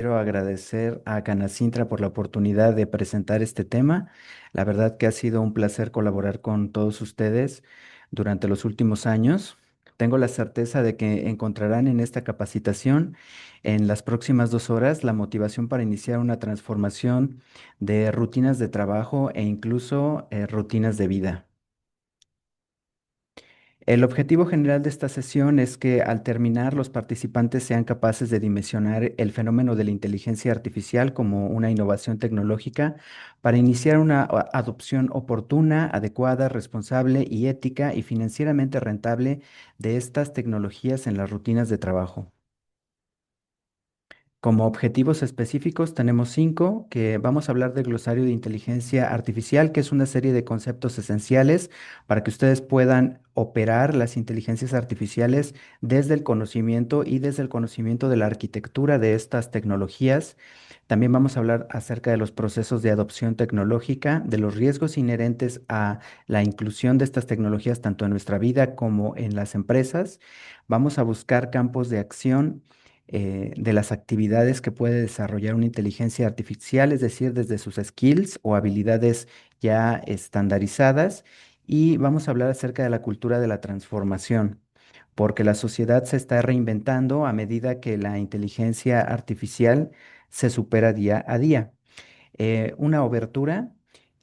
Quiero agradecer a Canacintra por la oportunidad de presentar este tema. La verdad que ha sido un placer colaborar con todos ustedes durante los últimos años. Tengo la certeza de que encontrarán en esta capacitación, en las próximas 2 horas, la motivación para iniciar una transformación de rutinas de trabajo e incluso rutinas de vida. El objetivo general de esta sesión es que al terminar los participantes sean capaces de dimensionar el fenómeno de la inteligencia artificial como una innovación tecnológica para iniciar una adopción oportuna, adecuada, responsable y ética y financieramente rentable de estas tecnologías en las rutinas de trabajo. Como objetivos específicos tenemos 5, que vamos a hablar del glosario de inteligencia artificial, que es una serie de conceptos esenciales para que ustedes puedan operar las inteligencias artificiales desde el conocimiento y desde el conocimiento de la arquitectura de estas tecnologías. También vamos a hablar acerca de los procesos de adopción tecnológica, de los riesgos inherentes a la inclusión de estas tecnologías tanto en nuestra vida como en las empresas. Vamos a buscar campos de acción de las actividades que puede desarrollar una inteligencia artificial, es decir, desde sus skills o habilidades ya estandarizadas. Y vamos a hablar acerca de la cultura de la transformación, porque la sociedad se está reinventando a medida que la inteligencia artificial se supera día a día. Una obertura.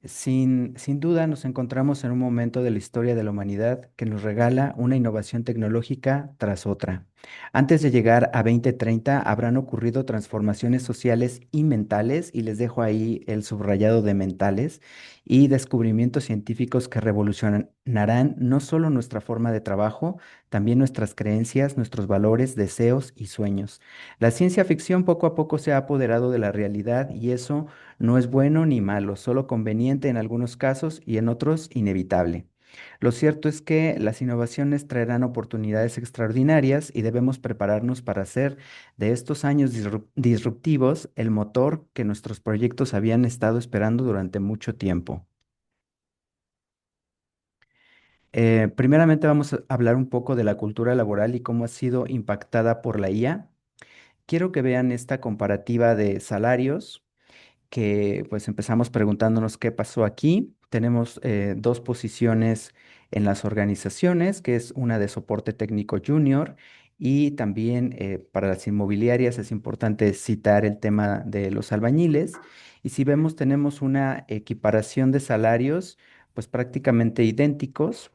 Sin duda nos encontramos en un momento de la historia de la humanidad que nos regala una innovación tecnológica tras otra. Antes de llegar a 2030 habrán ocurrido transformaciones sociales y mentales, y les dejo ahí el subrayado de mentales, y descubrimientos científicos que revolucionarán no solo nuestra forma de trabajo, también nuestras creencias, nuestros valores, deseos y sueños. La ciencia ficción poco a poco se ha apoderado de la realidad y eso no es bueno ni malo, solo conveniente en algunos casos y en otros inevitable. Lo cierto es que las innovaciones traerán oportunidades extraordinarias y debemos prepararnos para hacer de estos años disruptivos el motor que nuestros proyectos habían estado esperando durante mucho tiempo. Primeramente vamos a hablar un poco de la cultura laboral y cómo ha sido impactada por la IA. Quiero que vean esta comparativa de salarios que pues empezamos preguntándonos qué pasó aquí. Tenemos dos posiciones en las organizaciones, que es una de soporte técnico junior y también para las inmobiliarias es importante citar el tema de los albañiles. Y si vemos, tenemos una equiparación de salarios pues prácticamente idénticos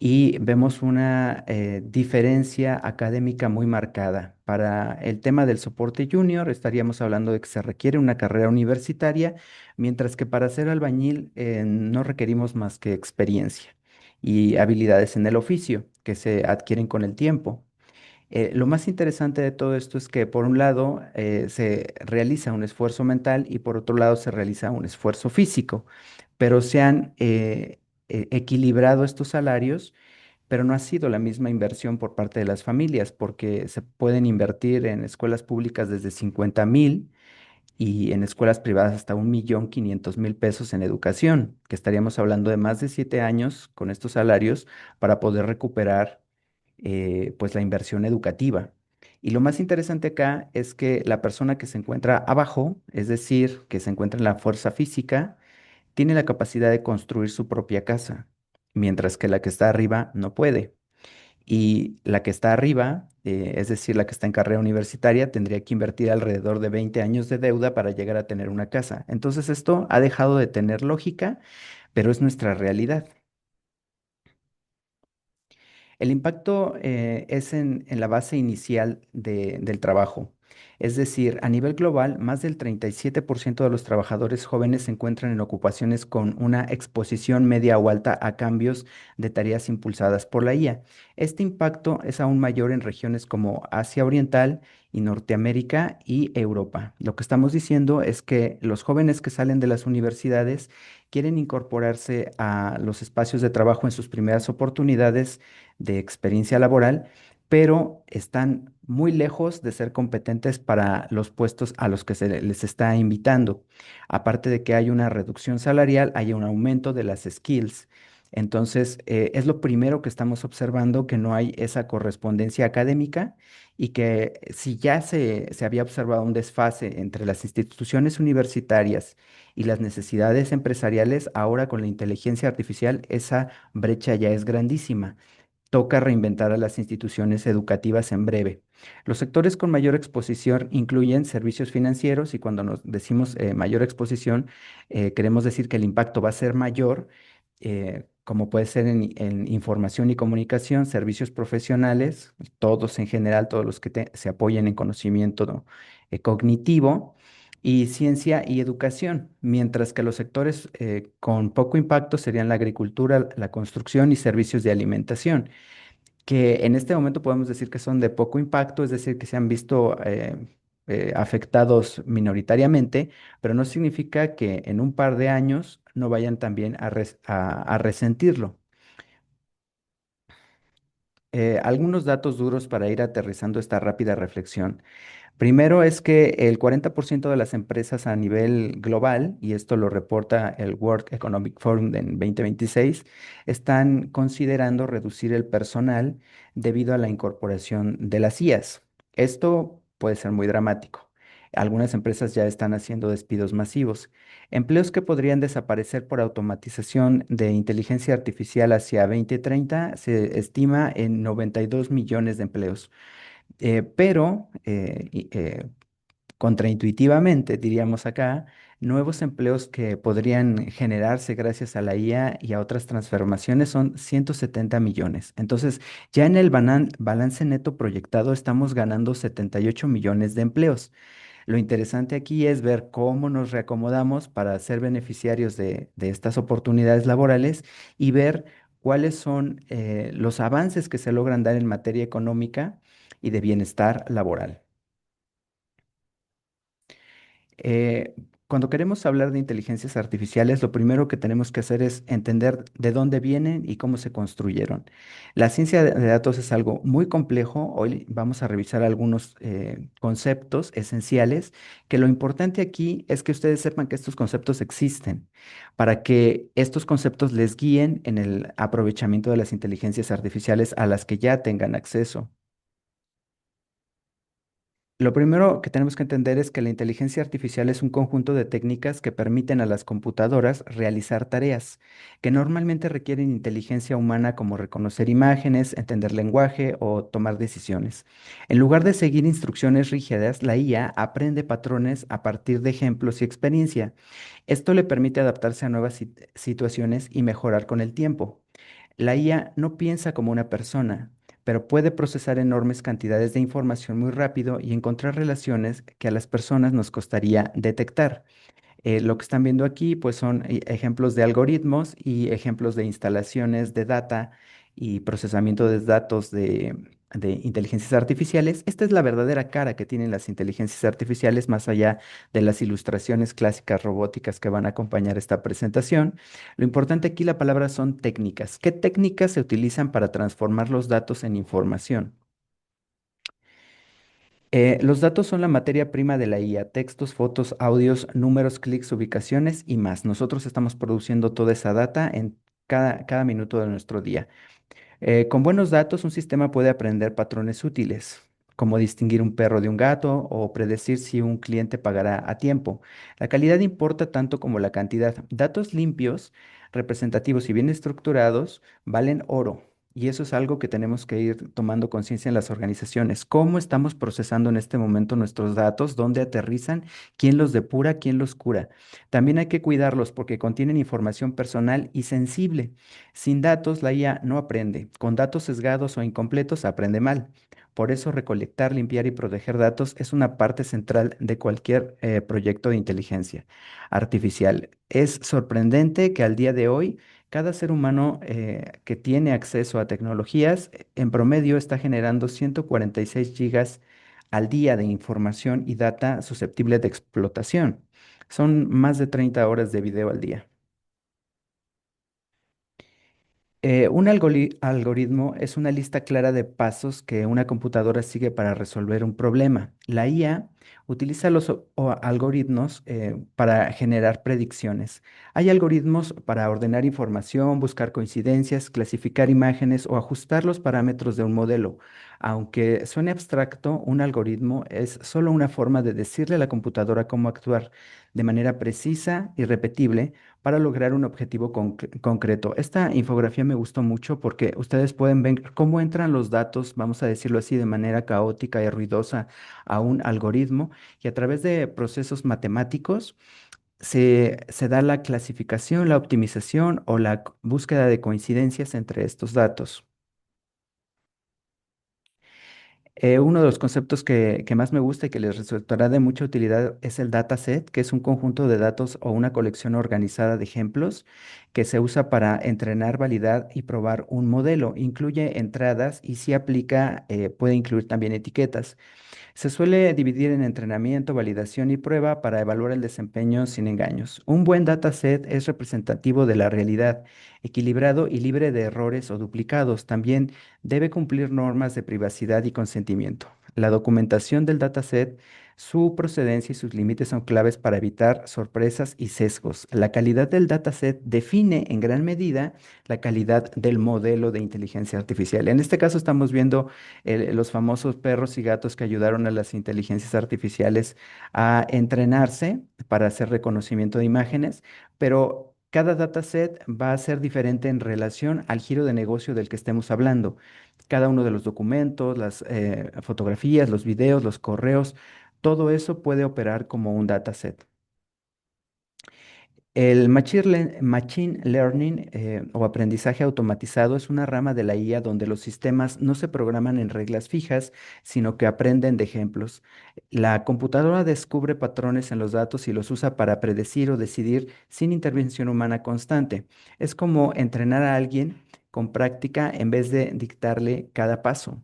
y vemos una diferencia académica muy marcada. Para el tema del soporte junior estaríamos hablando de que se requiere una carrera universitaria, mientras que para ser albañil no requerimos más que experiencia y habilidades en el oficio que se adquieren con el tiempo. Lo más interesante de todo esto es que por un lado se realiza un esfuerzo mental y por otro lado se realiza un esfuerzo físico, pero se han equilibrado estos salarios, pero no ha sido la misma inversión por parte de las familias, porque se pueden invertir en escuelas públicas desde 50,000 y en escuelas privadas hasta 1,500,000 pesos en educación, que estaríamos hablando de más de 7 años con estos salarios para poder recuperar pues la inversión educativa. Y lo más interesante acá es que la persona que se encuentra abajo, es decir, que se encuentra en la fuerza física, tiene la capacidad de construir su propia casa, mientras que la que está arriba no puede. Y la que está arriba, es decir, la que está en carrera universitaria, tendría que invertir alrededor de 20 años de deuda para llegar a tener una casa. Entonces esto ha dejado de tener lógica, pero es nuestra realidad. El impacto es en la base inicial del trabajo. Es decir, a nivel global, más del 37% de los trabajadores jóvenes se encuentran en ocupaciones con una exposición media o alta a cambios de tareas impulsadas por la IA. Este impacto es aún mayor en regiones como Asia Oriental y Norteamérica y Europa. Lo que estamos diciendo es que los jóvenes que salen de las universidades quieren incorporarse a los espacios de trabajo en sus primeras oportunidades de experiencia laboral, pero están muy lejos de ser competentes para los puestos a los que se les está invitando. Aparte de que hay una reducción salarial, hay un aumento de las skills. Entonces, es lo primero que estamos observando, que no hay esa correspondencia académica y que si ya se había observado un desfase entre las instituciones universitarias y las necesidades empresariales, ahora con la inteligencia artificial esa brecha ya es grandísima. Toca reinventar a las instituciones educativas en breve. Los sectores con mayor exposición incluyen servicios financieros y cuando nos decimos mayor exposición, queremos decir que el impacto va a ser mayor, como puede ser en información y comunicación, servicios profesionales, todos en general, todos los que se apoyen en conocimiento, ¿no? Cognitivo y ciencia y educación, mientras que los sectores con poco impacto serían la agricultura, la construcción y servicios de alimentación, que en este momento podemos decir que son de poco impacto, es decir, que se han visto afectados minoritariamente, pero no significa que en un par de años no vayan también a resentirlo. Algunos datos duros para ir aterrizando esta rápida reflexión. Primero es que el 40% de las empresas a nivel global, y esto lo reporta el World Economic Forum en 2026, están considerando reducir el personal debido a la incorporación de las IAs. Esto puede ser muy dramático. Algunas empresas ya están haciendo despidos masivos. Empleos que podrían desaparecer por automatización de inteligencia artificial hacia 2030 se estima en 92 millones de empleos. Pero contraintuitivamente, diríamos acá, nuevos empleos que podrían generarse gracias a la IA y a otras transformaciones son 170 millones. Entonces, ya en el balance neto proyectado estamos ganando 78 millones de empleos. Lo interesante aquí es ver cómo nos reacomodamos para ser beneficiarios de estas oportunidades laborales y ver cuáles son los avances que se logran dar en materia económica y de bienestar laboral. Eh, Cuando queremos hablar de inteligencias artificiales, lo primero que tenemos que hacer es entender de dónde vienen y cómo se construyeron. La ciencia de datos es algo muy complejo. Hoy vamos a revisar algunos conceptos esenciales, que lo importante aquí es que ustedes sepan que estos conceptos existen, para que estos conceptos les guíen en el aprovechamiento de las inteligencias artificiales a las que ya tengan acceso. Lo primero que tenemos que entender es que la inteligencia artificial es un conjunto de técnicas que permiten a las computadoras realizar tareas que normalmente requieren inteligencia humana como reconocer imágenes, entender lenguaje o tomar decisiones. En lugar de seguir instrucciones rígidas, la IA aprende patrones a partir de ejemplos y experiencia. Esto le permite adaptarse a nuevas situaciones y mejorar con el tiempo. La IA no piensa como una persona, pero puede procesar enormes cantidades de información muy rápido y encontrar relaciones que a las personas nos costaría detectar. Lo que están viendo aquí, pues son ejemplos de algoritmos y ejemplos de instalaciones de data y procesamiento de datos de inteligencias artificiales. Esta es la verdadera cara que tienen las inteligencias artificiales, más allá de las ilustraciones clásicas robóticas que van a acompañar esta presentación. Lo importante aquí, la palabra son técnicas. ¿Qué técnicas se utilizan para transformar los datos en información? Los datos son la materia prima de la IA, textos, fotos, audios, números, clics, ubicaciones y más. Nosotros estamos produciendo toda esa data en cada minuto de nuestro día. Con buenos datos, un sistema puede aprender patrones útiles, como distinguir un perro de un gato o predecir si un cliente pagará a tiempo. La calidad importa tanto como la cantidad. Datos limpios, representativos y bien estructurados valen oro. Y eso es algo que tenemos que ir tomando conciencia en las organizaciones. ¿Cómo estamos procesando en este momento nuestros datos? ¿Dónde aterrizan? ¿Quién los depura? ¿Quién los cura? También hay que cuidarlos porque contienen información personal y sensible. Sin datos, la IA no aprende. Con datos sesgados o incompletos, aprende mal. Por eso, recolectar, limpiar y proteger datos es una parte central de cualquier proyecto de inteligencia artificial. Es sorprendente que al día de hoy, cada ser humano que tiene acceso a tecnologías, en promedio está generando 146 gigas al día de información y data susceptible de explotación. Son más de 30 horas de video al día. Un algoritmo es una lista clara de pasos que una computadora sigue para resolver un problema. La IA Utiliza los algoritmos para generar predicciones. Hay algoritmos para ordenar información, buscar coincidencias, clasificar imágenes o ajustar los parámetros de un modelo. Aunque suene abstracto, un algoritmo es solo una forma de decirle a la computadora cómo actuar de manera precisa y repetible para lograr un objetivo concreto. Esta infografía me gustó mucho porque ustedes pueden ver cómo entran los datos, vamos a decirlo así, de manera caótica y ruidosa a un algoritmo y a través de procesos matemáticos se da la clasificación, la optimización o la búsqueda de coincidencias entre estos datos. Uno de los conceptos que más me gusta y que les resultará de mucha utilidad es el dataset, que es un conjunto de datos o una colección organizada de ejemplos que se usa para entrenar, validar y probar un modelo. Incluye entradas y si aplica, puede incluir también etiquetas. Se suele dividir en entrenamiento, validación y prueba para evaluar el desempeño sin engaños. Un buen dataset es representativo de la realidad, equilibrado y libre de errores o duplicados. También debe cumplir normas de privacidad y consentimiento. La documentación del dataset, su procedencia y sus límites son claves para evitar sorpresas y sesgos. La calidad del dataset define en gran medida la calidad del modelo de inteligencia artificial. En este caso estamos viendo los famosos perros y gatos que ayudaron a las inteligencias artificiales a entrenarse para hacer reconocimiento de imágenes, pero cada dataset va a ser diferente en relación al giro de negocio del que estemos hablando. Cada uno de los documentos, las fotografías, los videos, los correos, todo eso puede operar como un dataset. El Machine Learning o aprendizaje automatizado es una rama de la IA donde los sistemas no se programan en reglas fijas, sino que aprenden de ejemplos. La computadora descubre patrones en los datos y los usa para predecir o decidir sin intervención humana constante. Es como entrenar a alguien con práctica en vez de dictarle cada paso.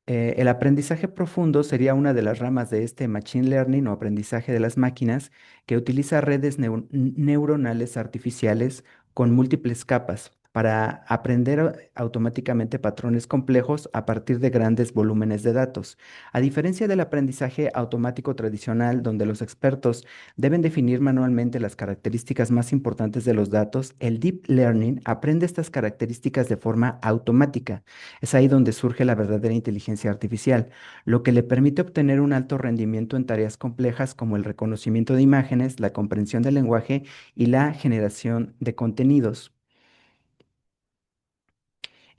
El aprendizaje profundo sería una de las ramas de este machine learning o aprendizaje de las máquinas que utiliza redes neuronales artificiales con múltiples capas para aprender automáticamente patrones complejos a partir de grandes volúmenes de datos. A diferencia del aprendizaje automático tradicional, donde los expertos deben definir manualmente las características más importantes de los datos, el deep learning aprende estas características de forma automática. Es ahí donde surge la verdadera inteligencia artificial, lo que le permite obtener un alto rendimiento en tareas complejas como el reconocimiento de imágenes, la comprensión del lenguaje y la generación de contenidos.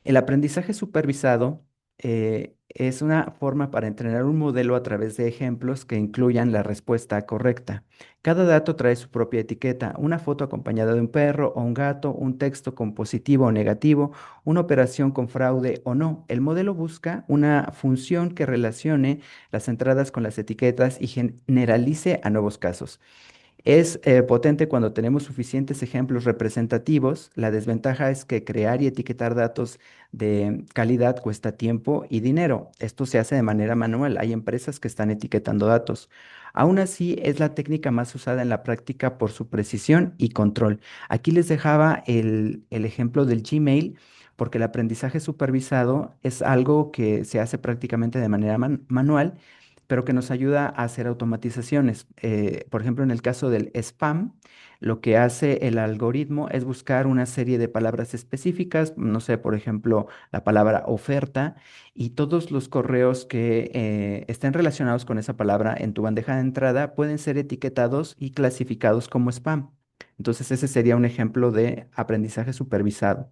El aprendizaje supervisado es una forma para entrenar un modelo a través de ejemplos que incluyan la respuesta correcta. Cada dato trae su propia etiqueta, una foto acompañada de un perro o un gato, un texto con positivo o negativo, una operación con fraude o no. El modelo busca una función que relacione las entradas con las etiquetas y generalice a nuevos casos. Es potente cuando tenemos suficientes ejemplos representativos. La desventaja es que crear y etiquetar datos de calidad cuesta tiempo y dinero. Esto se hace de manera manual. Hay empresas que están etiquetando datos. Aún así, es la técnica más usada en la práctica por su precisión y control. Aquí les dejaba el ejemplo del Gmail, porque el aprendizaje supervisado es algo que se hace prácticamente de manera manual pero que nos ayuda a hacer automatizaciones. Por ejemplo, en el caso del spam, lo que hace el algoritmo es buscar una serie de palabras específicas, no sé, por ejemplo, la palabra oferta, y todos los correos que estén relacionados con esa palabra en tu bandeja de entrada pueden ser etiquetados y clasificados como spam. Entonces, ese sería un ejemplo de aprendizaje supervisado.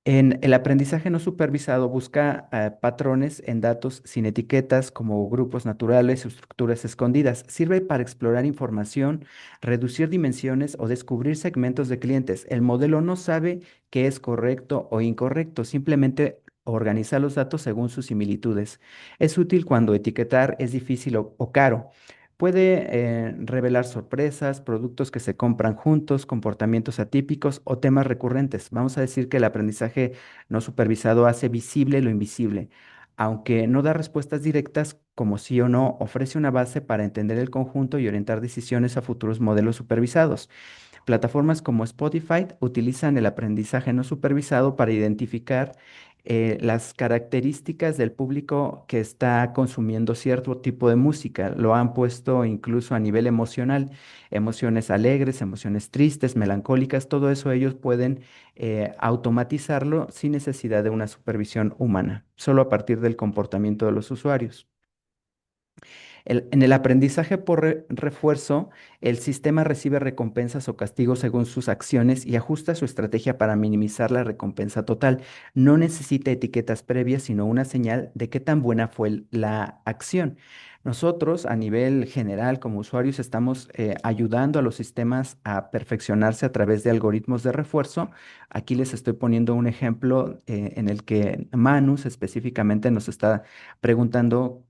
En el aprendizaje no supervisado busca patrones en datos sin etiquetas como grupos naturales o estructuras escondidas. Sirve para explorar información, reducir dimensiones o descubrir segmentos de clientes. El modelo no sabe qué es correcto o incorrecto, simplemente organiza los datos según sus similitudes. Es útil cuando etiquetar es difícil o caro. Puede revelar sorpresas, productos que se compran juntos, comportamientos atípicos o temas recurrentes. Vamos a decir que el aprendizaje no supervisado hace visible lo invisible. Aunque no da respuestas directas como sí o no, ofrece una base para entender el conjunto y orientar decisiones a futuros modelos supervisados. Plataformas como Spotify utilizan el aprendizaje no supervisado para identificar las características del público que está consumiendo cierto tipo de música. Lo han puesto incluso a nivel emocional, emociones alegres, emociones tristes, melancólicas, todo eso ellos pueden automatizarlo sin necesidad de una supervisión humana, solo a partir del comportamiento de los usuarios. En el aprendizaje por refuerzo, el sistema recibe recompensas o castigos según sus acciones y ajusta su estrategia para minimizar la recompensa total. No necesita etiquetas previas, sino una señal de qué tan buena fue la acción. Nosotros, a nivel general, como usuarios, estamos ayudando a los sistemas a perfeccionarse a través de algoritmos de refuerzo. Aquí les estoy poniendo un ejemplo en el que Manus específicamente nos está preguntando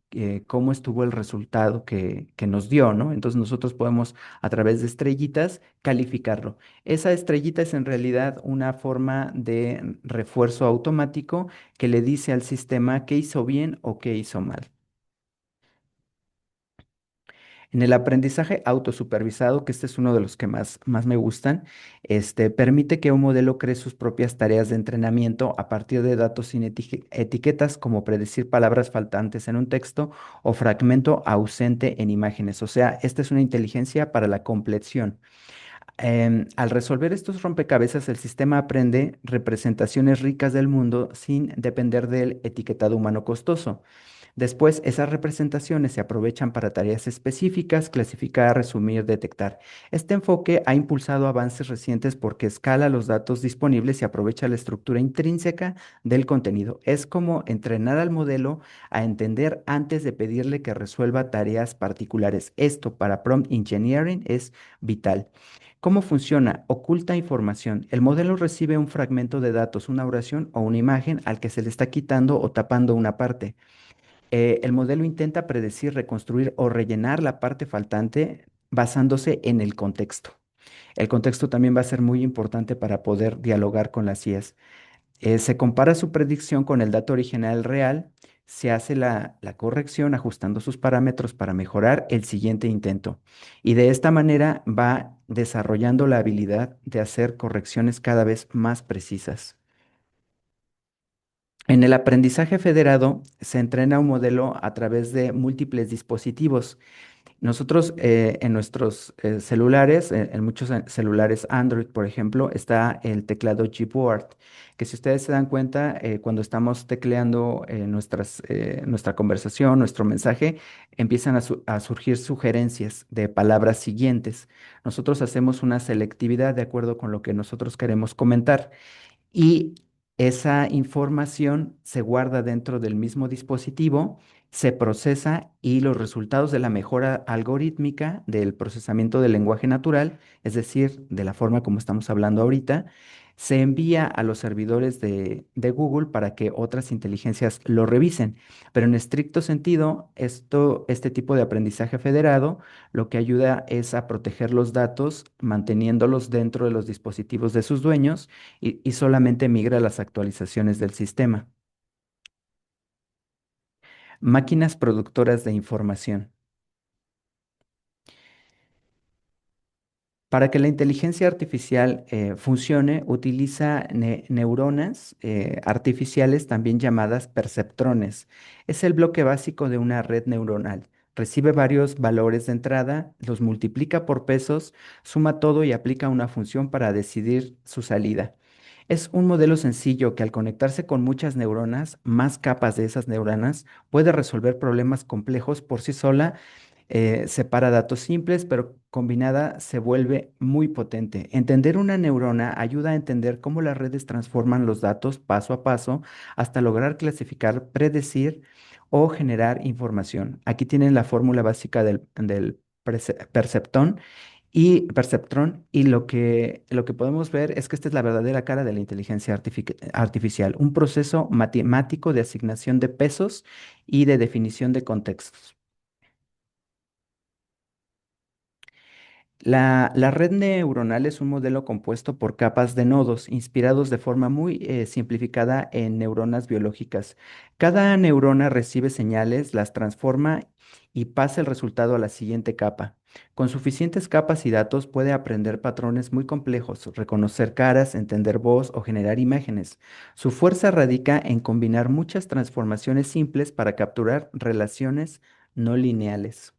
cómo estuvo el resultado que nos dio, ¿no? Entonces nosotros podemos a través de estrellitas calificarlo. Esa estrellita es en realidad una forma de refuerzo automático que le dice al sistema qué hizo bien o qué hizo mal. En el aprendizaje autosupervisado, que este es uno de los que más me gustan, permite que un modelo cree sus propias tareas de entrenamiento a partir de datos sin etiquetas, como predecir palabras faltantes en un texto o fragmento ausente en imágenes. O sea, esta es una inteligencia para la compleción. Al resolver estos rompecabezas, el sistema aprende representaciones ricas del mundo sin depender del etiquetado humano costoso. Después, esas representaciones se aprovechan para tareas específicas, clasificar, resumir, detectar. Este enfoque ha impulsado avances recientes porque escala los datos disponibles y aprovecha la estructura intrínseca del contenido. Es como entrenar al modelo a entender antes de pedirle que resuelva tareas particulares. Esto para prompt engineering es vital. ¿Cómo funciona? Oculta información. El modelo recibe un fragmento de datos, una oración o una imagen al que se le está quitando o tapando una parte. El modelo intenta predecir, reconstruir o rellenar la parte faltante basándose en el contexto. El contexto también va a ser muy importante para poder dialogar con las IAs. Se compara su predicción con el dato original real, se hace la corrección ajustando sus parámetros para mejorar el siguiente intento. Y de esta manera va desarrollando la habilidad de hacer correcciones cada vez más precisas. En el aprendizaje federado se entrena un modelo a través de múltiples dispositivos. Nosotros en nuestros celulares, en muchos celulares Android, por ejemplo, está el teclado Gboard, que si ustedes se dan cuenta, cuando estamos tecleando nuestra conversación, nuestro mensaje, empiezan a surgir sugerencias de palabras siguientes. Nosotros hacemos una selectividad de acuerdo con lo que nosotros queremos comentar y esa información se guarda dentro del mismo dispositivo, se procesa y los resultados de la mejora algorítmica del procesamiento del lenguaje natural, es decir, de la forma como estamos hablando ahorita, se envía a los servidores de Google para que otras inteligencias lo revisen. Pero en estricto sentido, este tipo de aprendizaje federado lo que ayuda es a proteger los datos, manteniéndolos dentro de los dispositivos de sus dueños y solamente migra las actualizaciones del sistema. Máquinas productoras de información. Para que la inteligencia artificial funcione, utiliza neuronas artificiales, también llamadas perceptrones. Es el bloque básico de una red neuronal. Recibe varios valores de entrada, los multiplica por pesos, suma todo y aplica una función para decidir su salida. Es un modelo sencillo que al conectarse con muchas neuronas, más capas de esas neuronas, puede resolver problemas complejos por sí sola, separa datos simples, pero combinada se vuelve muy potente. Entender una neurona ayuda a entender cómo las redes transforman los datos paso a paso hasta lograr clasificar, predecir o generar información. Aquí tienen la fórmula básica del perceptrón y lo que podemos ver es que esta es la verdadera cara de la inteligencia artificial, un proceso matemático de asignación de pesos y de definición de contextos. La red neuronal es un modelo compuesto por capas de nodos, inspirados de forma muy simplificada en neuronas biológicas. Cada neurona recibe señales, las transforma y pasa el resultado a la siguiente capa. Con suficientes capas y datos puede aprender patrones muy complejos, reconocer caras, entender voz o generar imágenes. Su fuerza radica en combinar muchas transformaciones simples para capturar relaciones no lineales.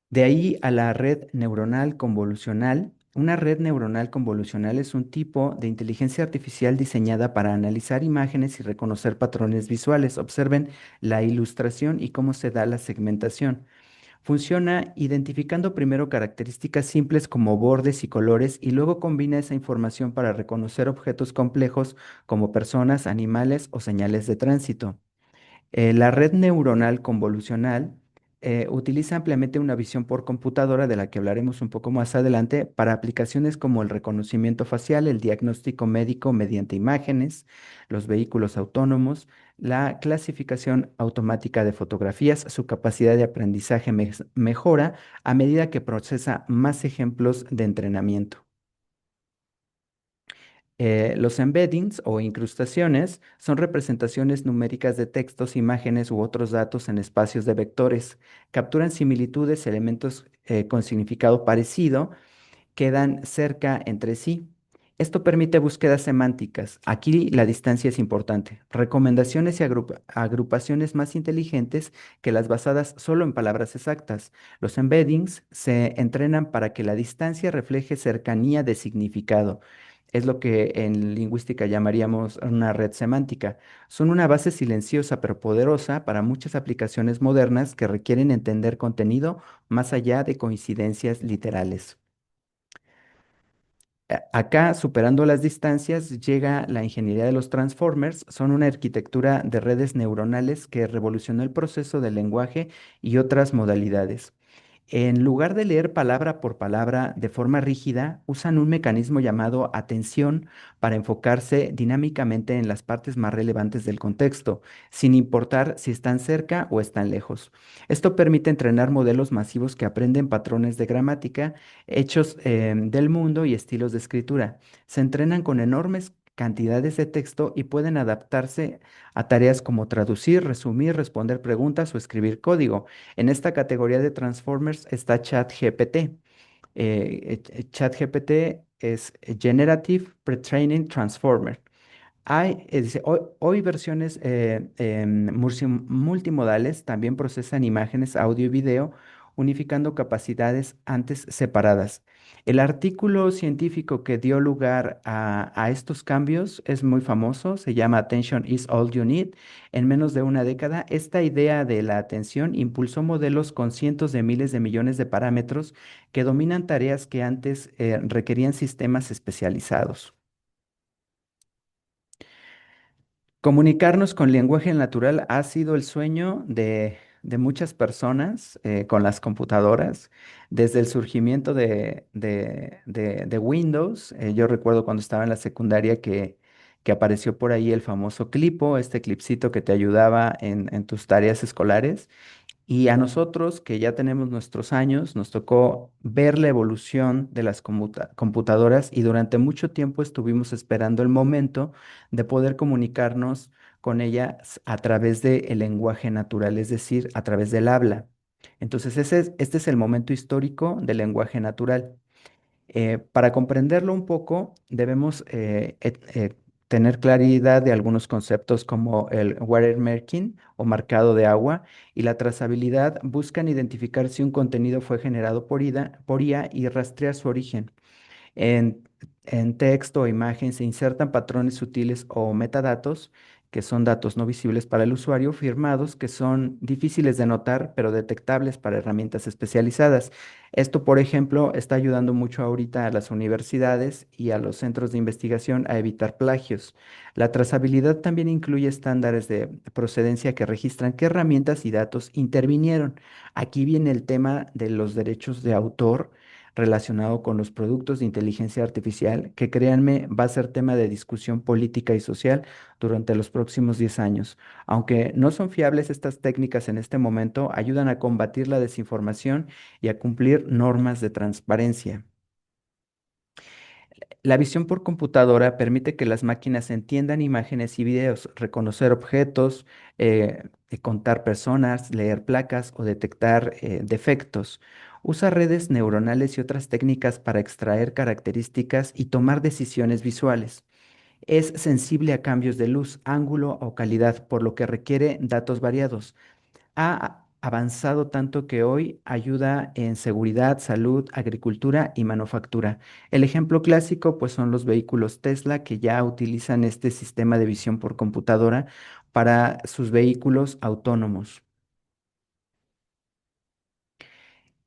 De ahí a la red neuronal convolucional. Una red neuronal convolucional es un tipo de inteligencia artificial diseñada para analizar imágenes y reconocer patrones visuales. Observen la ilustración y cómo se da la segmentación. Funciona identificando primero características simples como bordes y colores y luego combina esa información para reconocer objetos complejos como personas, animales o señales de tránsito. La red neuronal convolucional utiliza ampliamente una visión por computadora, de la que hablaremos un poco más adelante, para aplicaciones como el reconocimiento facial, el diagnóstico médico mediante imágenes, los vehículos autónomos, la clasificación automática de fotografías. Su capacidad de aprendizaje mejora a medida que procesa más ejemplos de entrenamiento. Los embeddings o incrustaciones son representaciones numéricas de textos, imágenes u otros datos en espacios de vectores. Capturan similitudes, elementos con significado parecido, quedan cerca entre sí. Esto permite búsquedas semánticas. Aquí la distancia es importante. Recomendaciones y agrupaciones más inteligentes que las basadas solo en palabras exactas. Los embeddings se entrenan para que la distancia refleje cercanía de significado. Es lo que en lingüística llamaríamos una red semántica. Son una base silenciosa pero poderosa para muchas aplicaciones modernas que requieren entender contenido más allá de coincidencias literales. Acá, superando las distancias, llega la ingeniería de los transformers. Son una arquitectura de redes neuronales que revolucionó el proceso del lenguaje y otras modalidades. En lugar de leer palabra por palabra de forma rígida, usan un mecanismo llamado atención para enfocarse dinámicamente en las partes más relevantes del contexto, sin importar si están cerca o están lejos. Esto permite entrenar modelos masivos que aprenden patrones de gramática, hechos del mundo y estilos de escritura. Se entrenan con enormes cantidades de texto y pueden adaptarse a tareas como traducir, resumir, responder preguntas o escribir código. En esta categoría de Transformers está ChatGPT. ChatGPT es Generative Pre-training Transformer. Dice, hoy versiones multimodales también procesan imágenes, audio y video, unificando capacidades antes separadas. El artículo científico que dio lugar a estos cambios es muy famoso, se llama Attention is All You Need. En menos de una década, esta idea de la atención impulsó modelos con cientos de miles de millones de parámetros que dominan tareas que antes requerían sistemas especializados. Comunicarnos con lenguaje natural ha sido el sueño de muchas personas con las computadoras. Desde el surgimiento de Windows. Yo recuerdo cuando estaba en la secundaria que apareció por ahí el famoso Clipo, este clipcito que te ayudaba en tus tareas escolares. Y a nosotros, que ya tenemos nuestros años, nos tocó ver la evolución de las computadoras, y durante mucho tiempo estuvimos esperando el momento de poder comunicarnos con ellas a través del lenguaje natural, es decir, a través del habla. Entonces, este es el momento histórico del lenguaje natural. Para comprenderlo un poco, debemos tener claridad de algunos conceptos como el watermarking o marcado de agua, y la trazabilidad. Buscan identificar si un contenido fue generado por IA y rastrear su origen. En, en texto o imagen se insertan patrones sutiles o metadatos, que son datos no visibles para el usuario, firmados, que son difíciles de notar, pero detectables para herramientas especializadas. Esto, por ejemplo, está ayudando mucho ahorita a las universidades y a los centros de investigación a evitar plagios. La trazabilidad también incluye estándares de procedencia que registran qué herramientas y datos intervinieron. Aquí viene el tema de los derechos de autor. relacionado con los productos de inteligencia artificial, que créanme, va a ser tema de discusión política y social durante los próximos 10 años. Aunque no son fiables estas técnicas en este momento, ayudan a combatir la desinformación y a cumplir normas de transparencia. La visión por computadora permite que las máquinas entiendan imágenes y videos, reconocer objetos, contar personas, leer placas o detectar defectos. Usa redes neuronales y otras técnicas para extraer características y tomar decisiones visuales. Es sensible a cambios de luz, ángulo o calidad, por lo que requiere datos variados. Ha avanzado tanto que hoy ayuda en seguridad, salud, agricultura y manufactura. El ejemplo clásico, pues, son los vehículos Tesla que ya utilizan este sistema de visión por computadora para sus vehículos autónomos.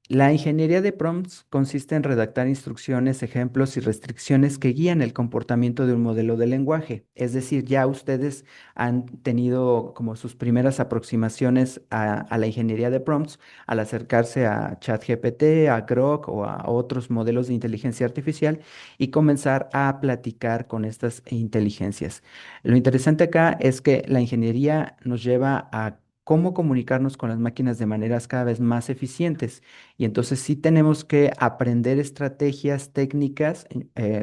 La ingeniería de prompts consiste en redactar instrucciones, ejemplos y restricciones que guían el comportamiento de un modelo de lenguaje. Es decir, ya ustedes han tenido como sus primeras aproximaciones a la ingeniería de prompts al acercarse a ChatGPT, a Grok o a otros modelos de inteligencia artificial y comenzar a platicar con estas inteligencias. Lo interesante acá es que la ingeniería nos lleva a cómo comunicarnos con las máquinas de maneras cada vez más eficientes. Y entonces sí tenemos que aprender estrategias técnicas.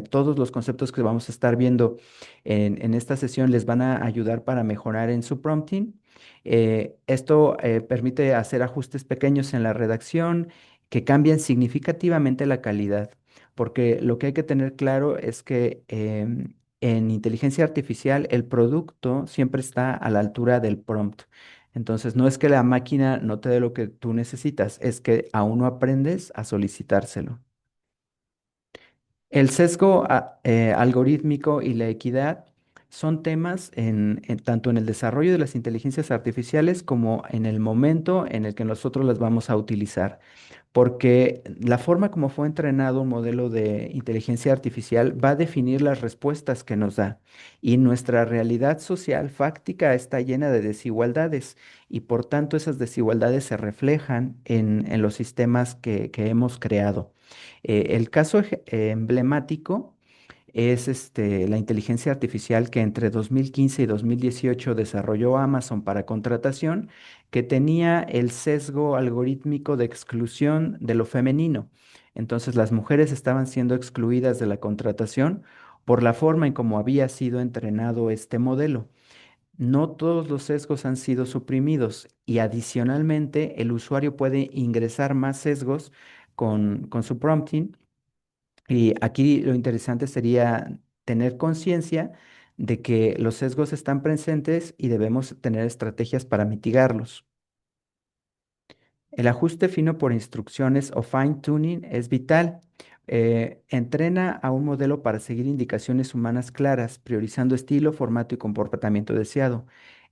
Todos los conceptos que vamos a estar viendo en esta sesión les van a ayudar para mejorar en su prompting. Esto permite hacer ajustes pequeños en la redacción que cambian significativamente la calidad, porque lo que hay que tener claro es que en inteligencia artificial el producto siempre está a la altura del prompt. Entonces, no es que la máquina no te dé lo que tú necesitas, es que aún no aprendes a solicitárselo. El sesgo algorítmico y la equidad son temas tanto en el desarrollo de las inteligencias artificiales como en el momento en el que nosotros las vamos a utilizar, porque la forma como fue entrenado un modelo de inteligencia artificial va a definir las respuestas que nos da. Y nuestra realidad social fáctica está llena de desigualdades y por tanto esas desigualdades se reflejan en los sistemas que hemos creado. El caso emblemático es la inteligencia artificial que entre 2015 y 2018 desarrolló Amazon para contratación, que tenía el sesgo algorítmico de exclusión de lo femenino. Entonces las mujeres estaban siendo excluidas de la contratación por la forma en cómo había sido entrenado este modelo. No todos los sesgos han sido suprimidos y adicionalmente el usuario puede ingresar más sesgos con su prompting, y aquí lo interesante sería tener conciencia de que los sesgos están presentes y debemos tener estrategias para mitigarlos. El ajuste fino por instrucciones o fine tuning es vital. Entrena a un modelo para seguir indicaciones humanas claras, priorizando estilo, formato y comportamiento deseado.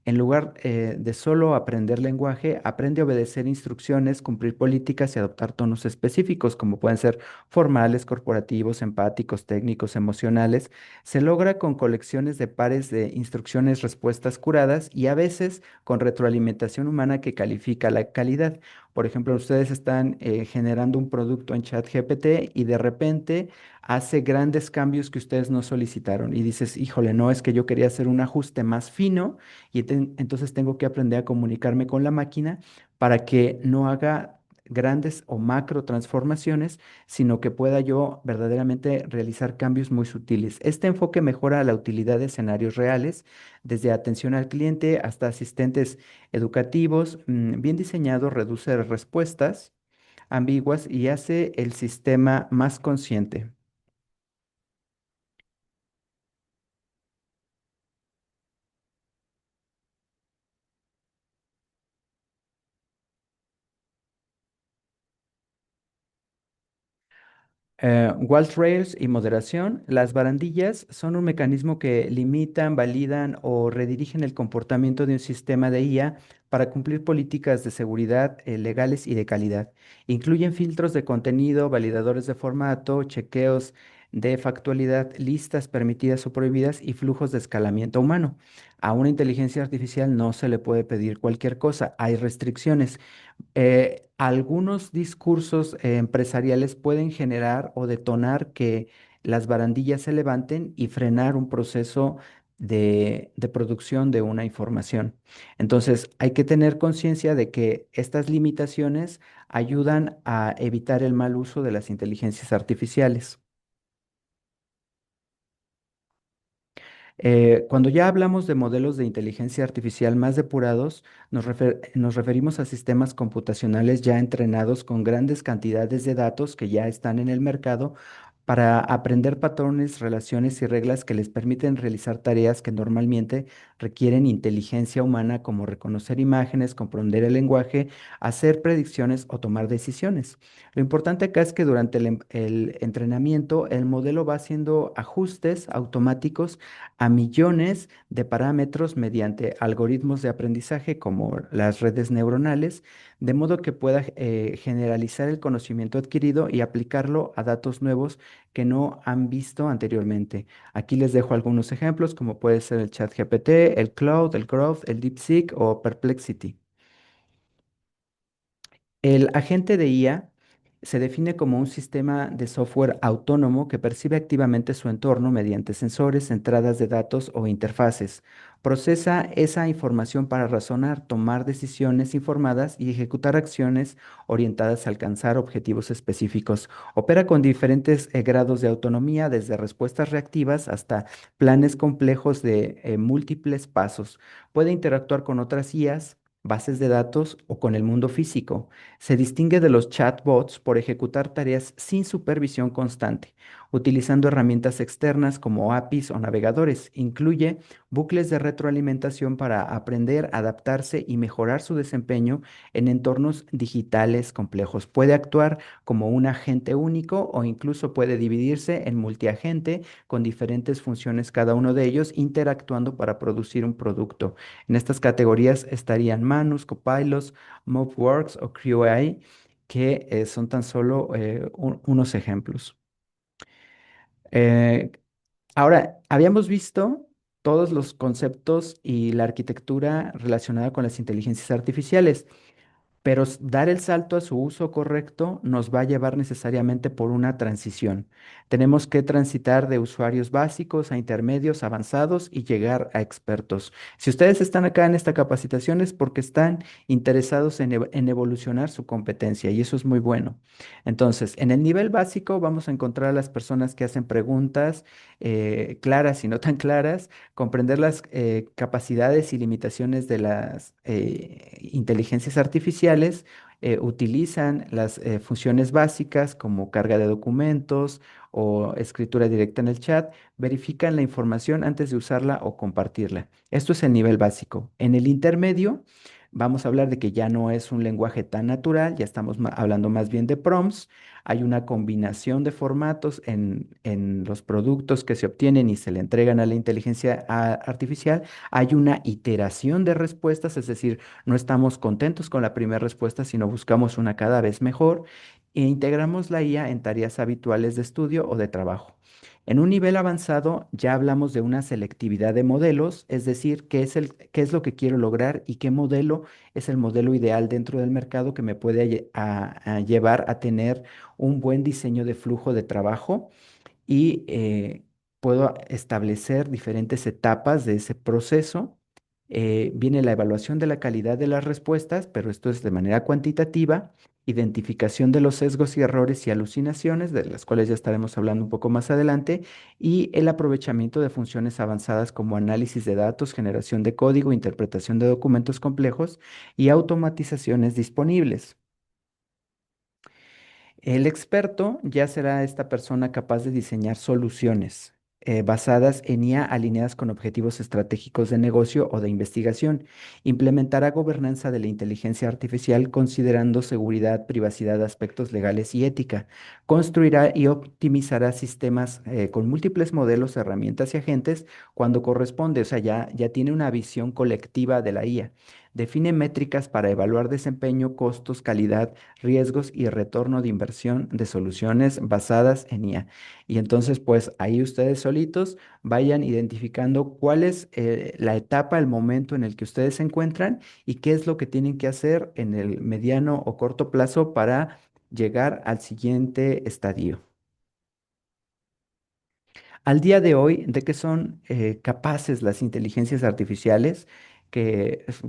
En lugar de solo aprender lenguaje, aprende a obedecer instrucciones, cumplir políticas y adoptar tonos específicos, como pueden ser formales, corporativos, empáticos, técnicos, emocionales. Se logra con colecciones de pares de instrucciones, respuestas curadas y a veces con retroalimentación humana que califica la calidad. Por ejemplo, ustedes están generando un producto en ChatGPT y de repente hace grandes cambios que ustedes no solicitaron y dices, híjole, no, es que yo quería hacer un ajuste más fino y entonces tengo que aprender a comunicarme con la máquina para que no haga grandes o macro transformaciones, sino que pueda yo verdaderamente realizar cambios muy sutiles. Este enfoque mejora la utilidad de escenarios reales, desde atención al cliente hasta asistentes educativos. Bien diseñado, reduce respuestas ambiguas y hace el sistema más consciente. Rails y moderación. Las barandillas son un mecanismo que limitan, validan o redirigen el comportamiento de un sistema de IA para cumplir políticas de seguridad, legales y de calidad. Incluyen filtros de contenido, validadores de formato, chequeos de factualidad, listas permitidas o prohibidas y flujos de escalamiento humano. A una inteligencia artificial no se le puede pedir cualquier cosa, hay restricciones. Algunos discursos empresariales pueden generar o detonar que las barandillas se levanten y frenar un proceso de producción de una información. Entonces, hay que tener conciencia de que estas limitaciones ayudan a evitar el mal uso de las inteligencias artificiales. Cuando ya hablamos de modelos de inteligencia artificial más depurados, nos referimos a sistemas computacionales ya entrenados con grandes cantidades de datos que ya están en el mercado para aprender patrones, relaciones y reglas que les permiten realizar tareas que normalmente requieren inteligencia humana, como reconocer imágenes, comprender el lenguaje, hacer predicciones o tomar decisiones. Lo importante acá es que durante el entrenamiento el modelo va haciendo ajustes automáticos a millones de parámetros mediante algoritmos de aprendizaje como las redes neuronales, de modo que pueda generalizar el conocimiento adquirido y aplicarlo a datos nuevos que no han visto anteriormente. Aquí les dejo algunos ejemplos, como puede ser el ChatGPT, el Cloud, el Growth, el DeepSeek o Perplexity. El agente de IA se define como un sistema de software autónomo que percibe activamente su entorno mediante sensores, entradas de datos o interfaces. Procesa esa información para razonar, tomar decisiones informadas y ejecutar acciones orientadas a alcanzar objetivos específicos. Opera con diferentes grados de autonomía, desde respuestas reactivas hasta planes complejos de múltiples pasos. Puede interactuar con otras IAs, bases de datos o con el mundo físico. Se distingue de los chatbots por ejecutar tareas sin supervisión constante, utilizando herramientas externas como APIs o navegadores. Incluye bucles de retroalimentación para aprender, adaptarse y mejorar su desempeño en entornos digitales complejos. Puede actuar como un agente único o incluso puede dividirse en multiagente con diferentes funciones cada uno de ellos interactuando para producir un producto. En estas categorías estarían Manus, Copilots, Moveworks o Creo AI, que son tan solo unos ejemplos. Eh, Ahora, habíamos visto todos los conceptos y la arquitectura relacionada con las inteligencias artificiales. Pero dar el salto a su uso correcto nos va a llevar necesariamente por una transición. Tenemos que transitar de usuarios básicos a intermedios, avanzados y llegar a expertos. Si ustedes están acá en esta capacitación es porque están interesados en evolucionar su competencia y eso es muy bueno. Entonces, en el nivel básico vamos a encontrar a las personas que hacen preguntas claras y no tan claras, comprender las capacidades y limitaciones de las inteligencias artificiales, utilizan las funciones básicas como carga de documentos o escritura directa en el chat, verifican la información antes de usarla o compartirla. Esto es el nivel básico. En el intermedio, vamos a hablar de que ya no es un lenguaje tan natural, ya estamos hablando más bien de prompts. Hay una combinación de formatos en los productos que se obtienen y se le entregan a la inteligencia artificial. Hay una iteración de respuestas, es decir, no estamos contentos con la primera respuesta, sino buscamos una cada vez mejor e integramos la IA en tareas habituales de estudio o de trabajo. En un nivel avanzado ya hablamos de una selectividad de modelos, es decir, qué es lo que quiero lograr y qué modelo es el modelo ideal dentro del mercado que me puede a llevar a tener un buen diseño de flujo de trabajo y puedo establecer diferentes etapas de ese proceso. Viene la evaluación de la calidad de las respuestas, pero esto es de manera cuantitativa, identificación de los sesgos y errores y alucinaciones, de las cuales ya estaremos hablando un poco más adelante, y el aprovechamiento de funciones avanzadas como análisis de datos, generación de código, interpretación de documentos complejos y automatizaciones disponibles. El experto ya será esta persona capaz de diseñar soluciones basadas en IA alineadas con objetivos estratégicos de negocio o de investigación. Implementará gobernanza de la inteligencia artificial considerando seguridad, privacidad, aspectos legales y ética. Construirá y optimizará sistemas con múltiples modelos, herramientas y agentes cuando corresponde. O sea, ya tiene una visión colectiva de la IA. define métricas para evaluar desempeño, costos, calidad, riesgos y retorno de inversión de soluciones basadas en IA. Y entonces, pues ahí ustedes solitos vayan identificando cuál es la etapa, el momento en el que ustedes se encuentran y qué es lo que tienen que hacer en el mediano o corto plazo para llegar al siguiente estadio. Al día de hoy, ¿de qué son capaces las inteligencias artificiales?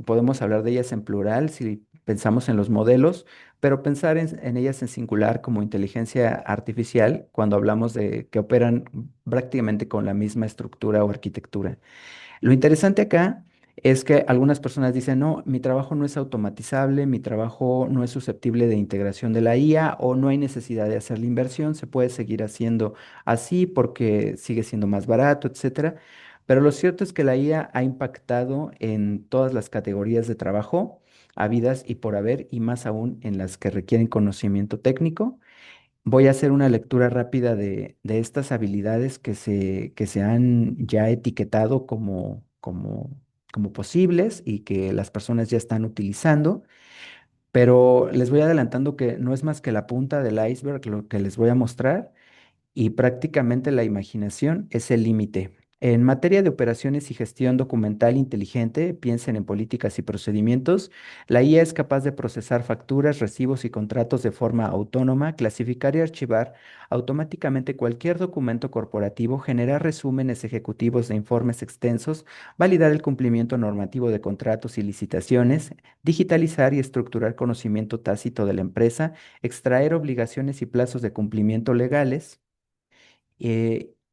Podemos hablar de ellas en plural si pensamos en los modelos, pero pensar en ellas en singular como inteligencia artificial cuando hablamos de que operan prácticamente con la misma estructura o arquitectura. Lo interesante acá es que algunas personas dicen, no, mi trabajo no es automatizable, mi trabajo no es susceptible de integración de la IA o no hay necesidad de hacer la inversión, se puede seguir haciendo así porque sigue siendo más barato, etcétera. Pero lo cierto es que la IA ha impactado en todas las categorías de trabajo, habidas y por haber, y más aún en las que requieren conocimiento técnico. Voy a hacer una lectura rápida de estas habilidades que se han ya etiquetado como posibles y que las personas ya están utilizando, pero les voy adelantando que no es más que la punta del iceberg lo que les voy a mostrar y prácticamente la imaginación es el límite. En materia de operaciones y gestión documental inteligente, piensen en políticas y procedimientos, la IA es capaz de procesar facturas, recibos y contratos de forma autónoma, clasificar y archivar automáticamente cualquier documento corporativo, generar resúmenes ejecutivos de informes extensos, validar el cumplimiento normativo de contratos y licitaciones, digitalizar y estructurar conocimiento tácito de la empresa, extraer obligaciones y plazos de cumplimiento legales.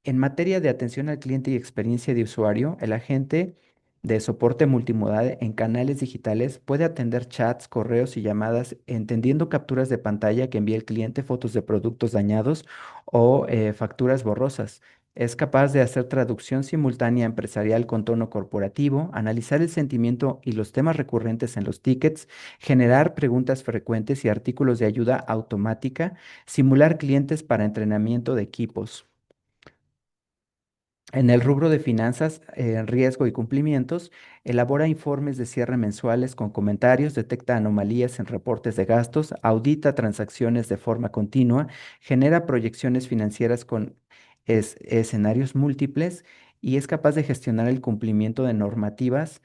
En materia de atención al cliente y experiencia de usuario, el agente de soporte multimodal en canales digitales puede atender chats, correos y llamadas, entendiendo capturas de pantalla que envía el cliente, fotos de productos dañados o facturas borrosas. Es capaz de hacer traducción simultánea empresarial con tono corporativo, analizar el sentimiento y los temas recurrentes en los tickets, generar preguntas frecuentes y artículos de ayuda automática, simular clientes para entrenamiento de equipos. En el rubro de finanzas, riesgo y cumplimientos, elabora informes de cierre mensuales con comentarios, detecta anomalías en reportes de gastos, audita transacciones de forma continua, genera proyecciones financieras con escenarios múltiples y es capaz de gestionar el cumplimiento de normativas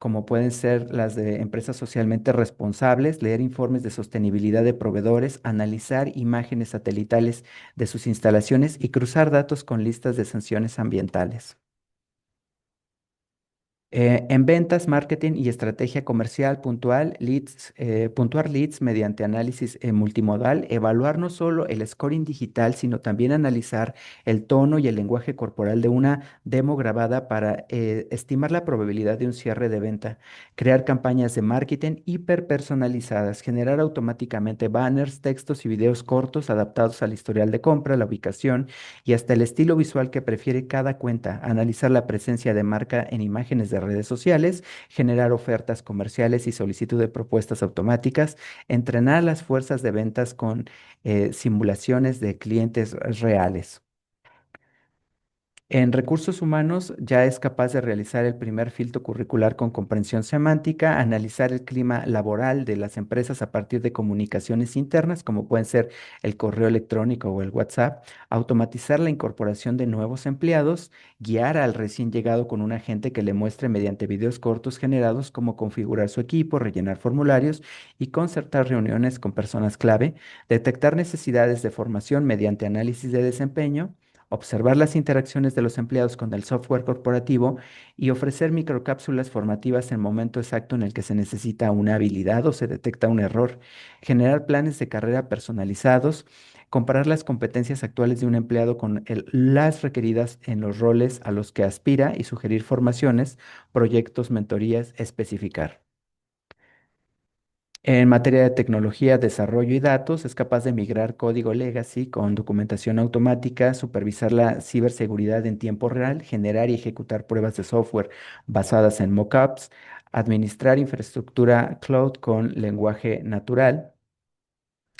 como pueden ser las de empresas socialmente responsables, leer informes de sostenibilidad de proveedores, analizar imágenes satelitales de sus instalaciones y cruzar datos con listas de sanciones ambientales. En ventas, marketing y estrategia comercial puntuar leads mediante análisis multimodal, evaluar no solo el scoring digital, sino también analizar el tono y el lenguaje corporal de una demo grabada para estimar la probabilidad de un cierre de venta, crear campañas de marketing hiperpersonalizadas, generar automáticamente banners, textos y videos cortos adaptados al historial de compra, la ubicación y hasta el estilo visual que prefiere cada cuenta, analizar la presencia de marca en imágenes de redes sociales, generar ofertas comerciales y solicitud de propuestas automáticas, entrenar las fuerzas de ventas con simulaciones de clientes reales. En recursos humanos ya es capaz de realizar el primer filtro curricular con comprensión semántica, analizar el clima laboral de las empresas a partir de comunicaciones internas, como pueden ser el correo electrónico o el WhatsApp, automatizar la incorporación de nuevos empleados, guiar al recién llegado con un agente que le muestre mediante videos cortos generados cómo configurar su equipo, rellenar formularios y concertar reuniones con personas clave, detectar necesidades de formación mediante análisis de desempeño, observar las interacciones de los empleados con el software corporativo y ofrecer microcápsulas formativas en el momento exacto en el que se necesita una habilidad o se detecta un error, generar planes de carrera personalizados, comparar las competencias actuales de un empleado con las requeridas en los roles a los que aspira y sugerir formaciones, proyectos, mentorías, especificar. En materia de tecnología, desarrollo y datos, es capaz de migrar código legacy con documentación automática, supervisar la ciberseguridad en tiempo real, generar y ejecutar pruebas de software basadas en mockups, administrar infraestructura cloud con lenguaje natural,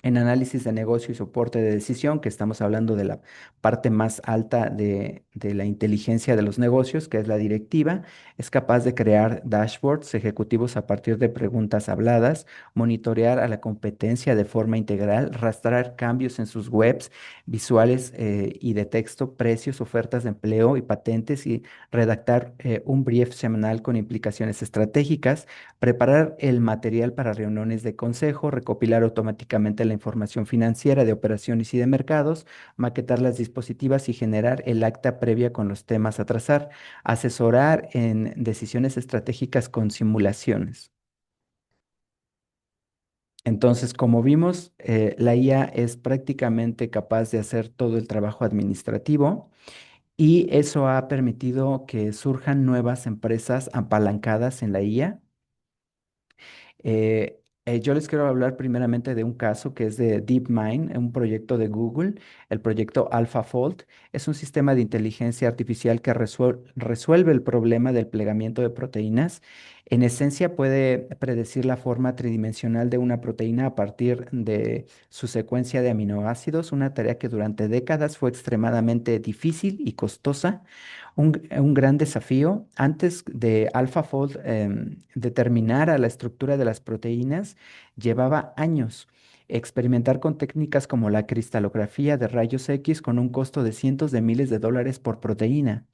En análisis de negocio y soporte de decisión, que estamos hablando de la parte más alta de la inteligencia de los negocios, que es la directiva, es capaz de crear dashboards ejecutivos a partir de preguntas habladas, monitorear a la competencia de forma integral, rastrear cambios en sus webs, visuales y de texto, precios, ofertas de empleo y patentes, y redactar un brief semanal con implicaciones estratégicas, preparar el material para reuniones de consejo, recopilar automáticamente la información financiera de operaciones y de mercados, maquetar las dispositivas y generar el acta previa con los temas a trazar, asesorar en decisiones estratégicas con simulaciones. Entonces, como vimos, la IA es prácticamente capaz de hacer todo el trabajo administrativo y eso ha permitido que surjan nuevas empresas apalancadas en la IA. Yo les quiero hablar primeramente de un caso que es de DeepMind, un proyecto de Google, el proyecto AlphaFold. Es un sistema de inteligencia artificial que resuelve el problema del plegamiento de proteínas. En esencia, puede predecir la forma tridimensional de una proteína a partir de su secuencia de aminoácidos, una tarea que durante décadas fue extremadamente difícil y costosa. Un gran desafío. Antes de AlphaFold determinar a la estructura de las proteínas, llevaba años. Experimentar con técnicas como la cristalografía de rayos X con un costo de cientos de miles de dólares por proteína.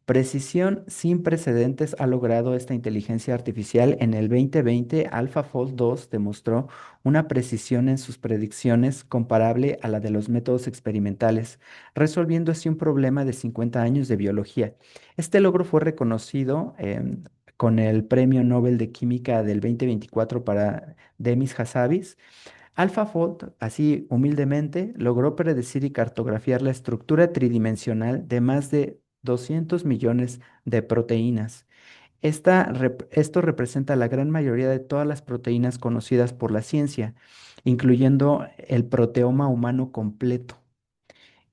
Precisión sin precedentes ha logrado esta inteligencia artificial. En el 2020, AlphaFold 2 demostró una precisión en sus predicciones comparable a la de los métodos experimentales, resolviendo así un problema de 50 años de biología. Este logro fue reconocido con el Premio Nobel de Química del 2024 para Demis Hassabis. AlphaFold, así humildemente, logró predecir y cartografiar la estructura tridimensional de más de 200 millones de proteínas. Esto representa la gran mayoría de todas las proteínas conocidas por la ciencia, incluyendo el proteoma humano completo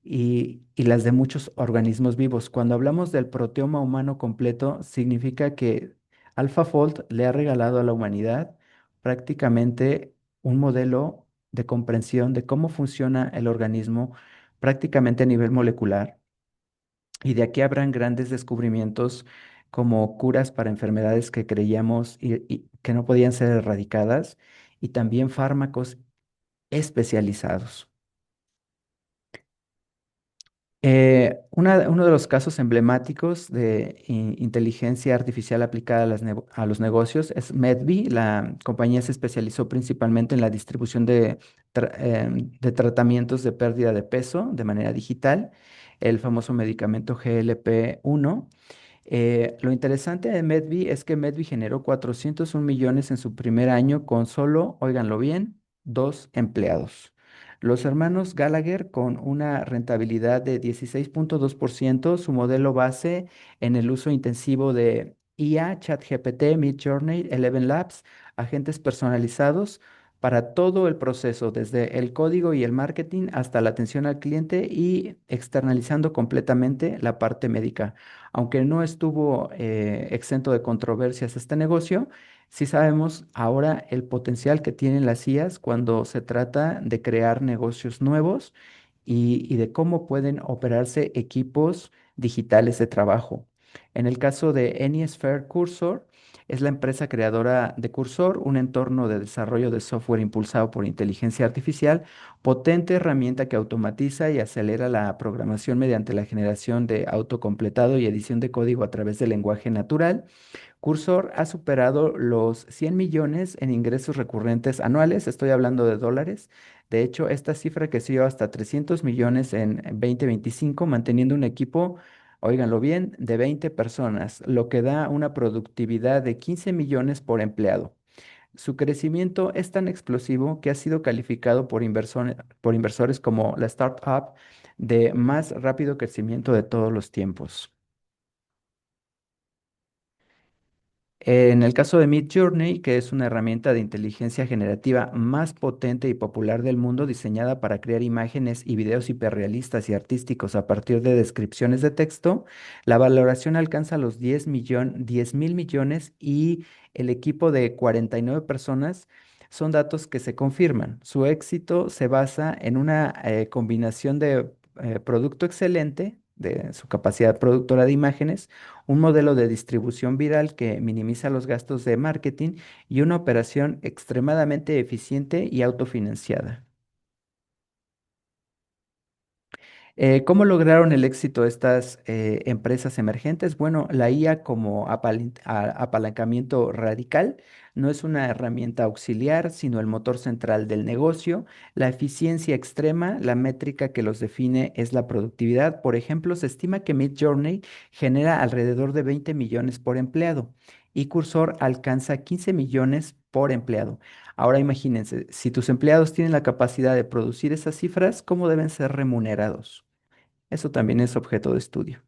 y las de muchos organismos vivos. Cuando hablamos del proteoma humano completo, significa que AlphaFold le ha regalado a la humanidad prácticamente un modelo de comprensión de cómo funciona el organismo prácticamente a nivel molecular. Y de aquí habrán grandes descubrimientos como curas para enfermedades que creíamos y que no podían ser erradicadas, y también fármacos especializados. Uno de los casos emblemáticos de inteligencia artificial aplicada a, a los negocios es Medvi. La compañía se especializó principalmente en la distribución de tratamientos de pérdida de peso de manera digital, el famoso medicamento GLP-1. Lo interesante de Medvi es que Medvi generó 401 millones en su primer año con solo, óiganlo bien, dos empleados. Los hermanos Gallagher, con una rentabilidad de 16,2%, su modelo base en el uso intensivo de IA, ChatGPT, Midjourney, Eleven Labs, agentes personalizados para todo el proceso, desde el código y el marketing hasta la atención al cliente, y externalizando completamente la parte médica. Aunque no estuvo exento de controversias este negocio, sí sabemos ahora el potencial que tienen las IAs cuando se trata de crear negocios nuevos y de cómo pueden operarse equipos digitales de trabajo. En el caso de AnySphere Cursor, es la empresa creadora de Cursor, un entorno de desarrollo de software impulsado por inteligencia artificial, potente herramienta que automatiza y acelera la programación mediante la generación de autocompletado y edición de código a través del lenguaje natural. Cursor ha superado los 100 millones en ingresos recurrentes anuales, estoy hablando de dólares. De hecho, esta cifra creció hasta 300 millones en 2025, manteniendo un equipo, óiganlo bien, de 20 personas, lo que da una productividad de 15 millones por empleado. Su crecimiento es tan explosivo que ha sido calificado por inversores como la startup de más rápido crecimiento de todos los tiempos. En el caso de Midjourney, que es una herramienta de inteligencia generativa más potente y popular del mundo, diseñada para crear imágenes y videos hiperrealistas y artísticos a partir de descripciones de texto, la valoración alcanza los 10 mil millones, y el equipo de 49 personas son datos que se confirman. Su éxito se basa en una combinación de producto excelente, de su capacidad productora de imágenes, un modelo de distribución viral que minimiza los gastos de marketing y una operación extremadamente eficiente y autofinanciada. ¿Cómo lograron el éxito estas empresas emergentes? Bueno, la IA como apalancamiento radical no es una herramienta auxiliar, sino el motor central del negocio. La eficiencia extrema, la métrica que los define es la productividad. Por ejemplo, se estima que Midjourney genera alrededor de 20 millones por empleado y Cursor alcanza 15 millones por empleado. Ahora imagínense, si tus empleados tienen la capacidad de producir esas cifras, ¿cómo deben ser remunerados? Eso también es objeto de estudio.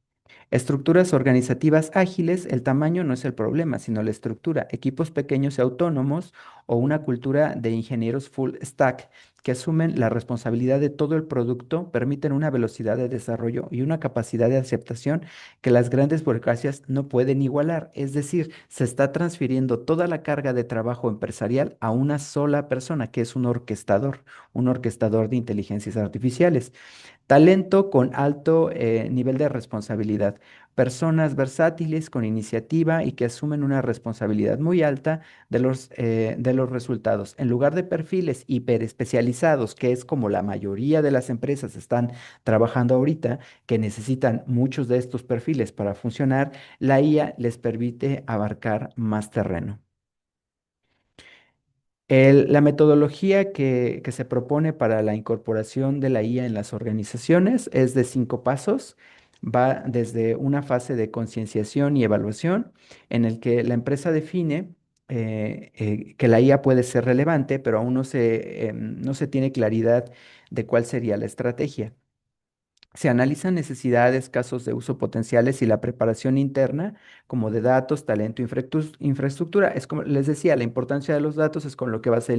Estructuras organizativas ágiles, el tamaño no es el problema, sino la estructura. Equipos pequeños y autónomos o una cultura de ingenieros full stack que asumen la responsabilidad de todo el producto, permiten una velocidad de desarrollo y una capacidad de aceptación que las grandes burocracias no pueden igualar. Es decir, se está transfiriendo toda la carga de trabajo empresarial a una sola persona, que es un orquestador de inteligencias artificiales. Talento con alto nivel de responsabilidad. Personas versátiles con iniciativa y que asumen una responsabilidad muy alta de los resultados. En lugar de perfiles hiperespecializados, que es como la mayoría de las empresas están trabajando ahorita, que necesitan muchos de estos perfiles para funcionar, la IA les permite abarcar más terreno. La metodología que se propone para la incorporación de la IA en las organizaciones es de 5 pasos. Va desde una fase de concienciación y evaluación, en el que la empresa define que la IA puede ser relevante, pero aún no se tiene claridad de cuál sería la estrategia. Se analizan necesidades, casos de uso potenciales y la preparación interna, como de datos, talento, infraestructura. Es como les decía, la importancia de los datos es con lo que vas a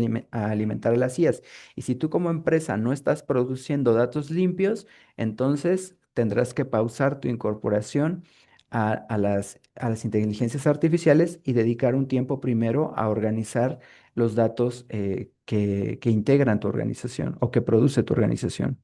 alimentar a las IAs. Y si tú como empresa no estás produciendo datos limpios, entonces tendrás que pausar tu incorporación a las inteligencias artificiales y dedicar un tiempo primero a organizar los datos que integran tu organización o que produce tu organización.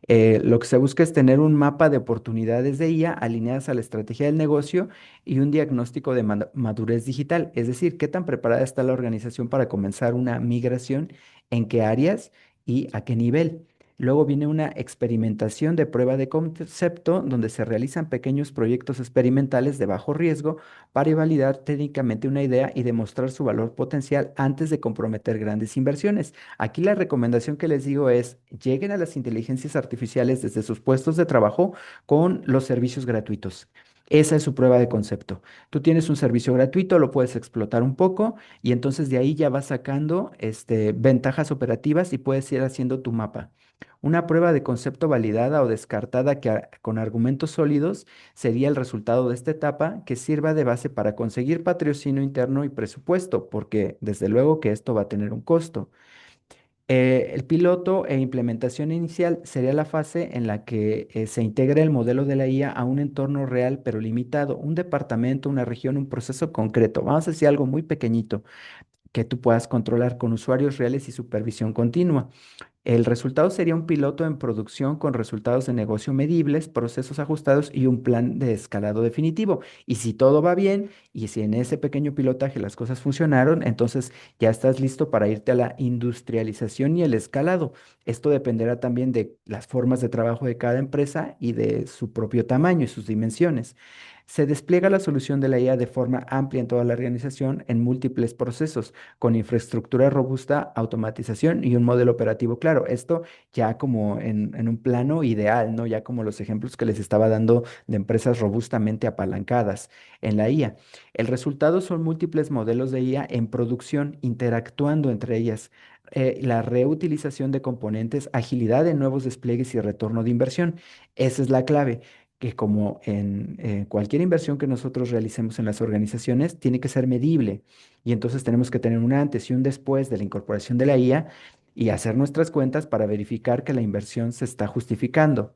Lo que se busca es tener un mapa de oportunidades de IA alineadas a la estrategia del negocio y un diagnóstico de madurez digital, es decir, qué tan preparada está la organización para comenzar una migración, en qué áreas y a qué nivel. Luego viene una experimentación de prueba de concepto donde se realizan pequeños proyectos experimentales de bajo riesgo para validar técnicamente una idea y demostrar su valor potencial antes de comprometer grandes inversiones. Aquí la recomendación que les digo es, lleguen a las inteligencias artificiales desde sus puestos de trabajo con los servicios gratuitos. Esa es su prueba de concepto. Tú tienes un servicio gratuito, lo puedes explotar un poco y entonces de ahí ya vas sacando ventajas operativas y puedes ir haciendo tu mapa. Una prueba de concepto validada o descartada con argumentos sólidos sería el resultado de esta etapa que sirva de base para conseguir patrocinio interno y presupuesto, porque desde luego que esto va a tener un costo. El piloto e implementación inicial sería la fase en la que se integra el modelo de la IA a un entorno real pero limitado, un departamento, una región, un proceso concreto. Vamos a decir algo muy pequeñito que tú puedas controlar con usuarios reales y supervisión continua. El resultado sería un piloto en producción con resultados de negocio medibles, procesos ajustados y un plan de escalado definitivo. Y si todo va bien y si en ese pequeño pilotaje las cosas funcionaron, entonces ya estás listo para irte a la industrialización y el escalado. Esto dependerá también de las formas de trabajo de cada empresa y de su propio tamaño y sus dimensiones. Se despliega la solución de la IA de forma amplia en toda la organización en múltiples procesos con infraestructura robusta, automatización y un modelo operativo claro. Esto ya como en un plano ideal, ¿no? Ya como los ejemplos que les estaba dando de empresas robustamente apalancadas en la IA. El resultado son múltiples modelos de IA en producción, interactuando entre ellas. La reutilización de componentes, agilidad en nuevos despliegues y retorno de inversión. Esa es la clave que como en cualquier inversión que nosotros realicemos en las organizaciones, tiene que ser medible. Y entonces tenemos que tener un antes y un después de la incorporación de la IA y hacer nuestras cuentas para verificar que la inversión se está justificando.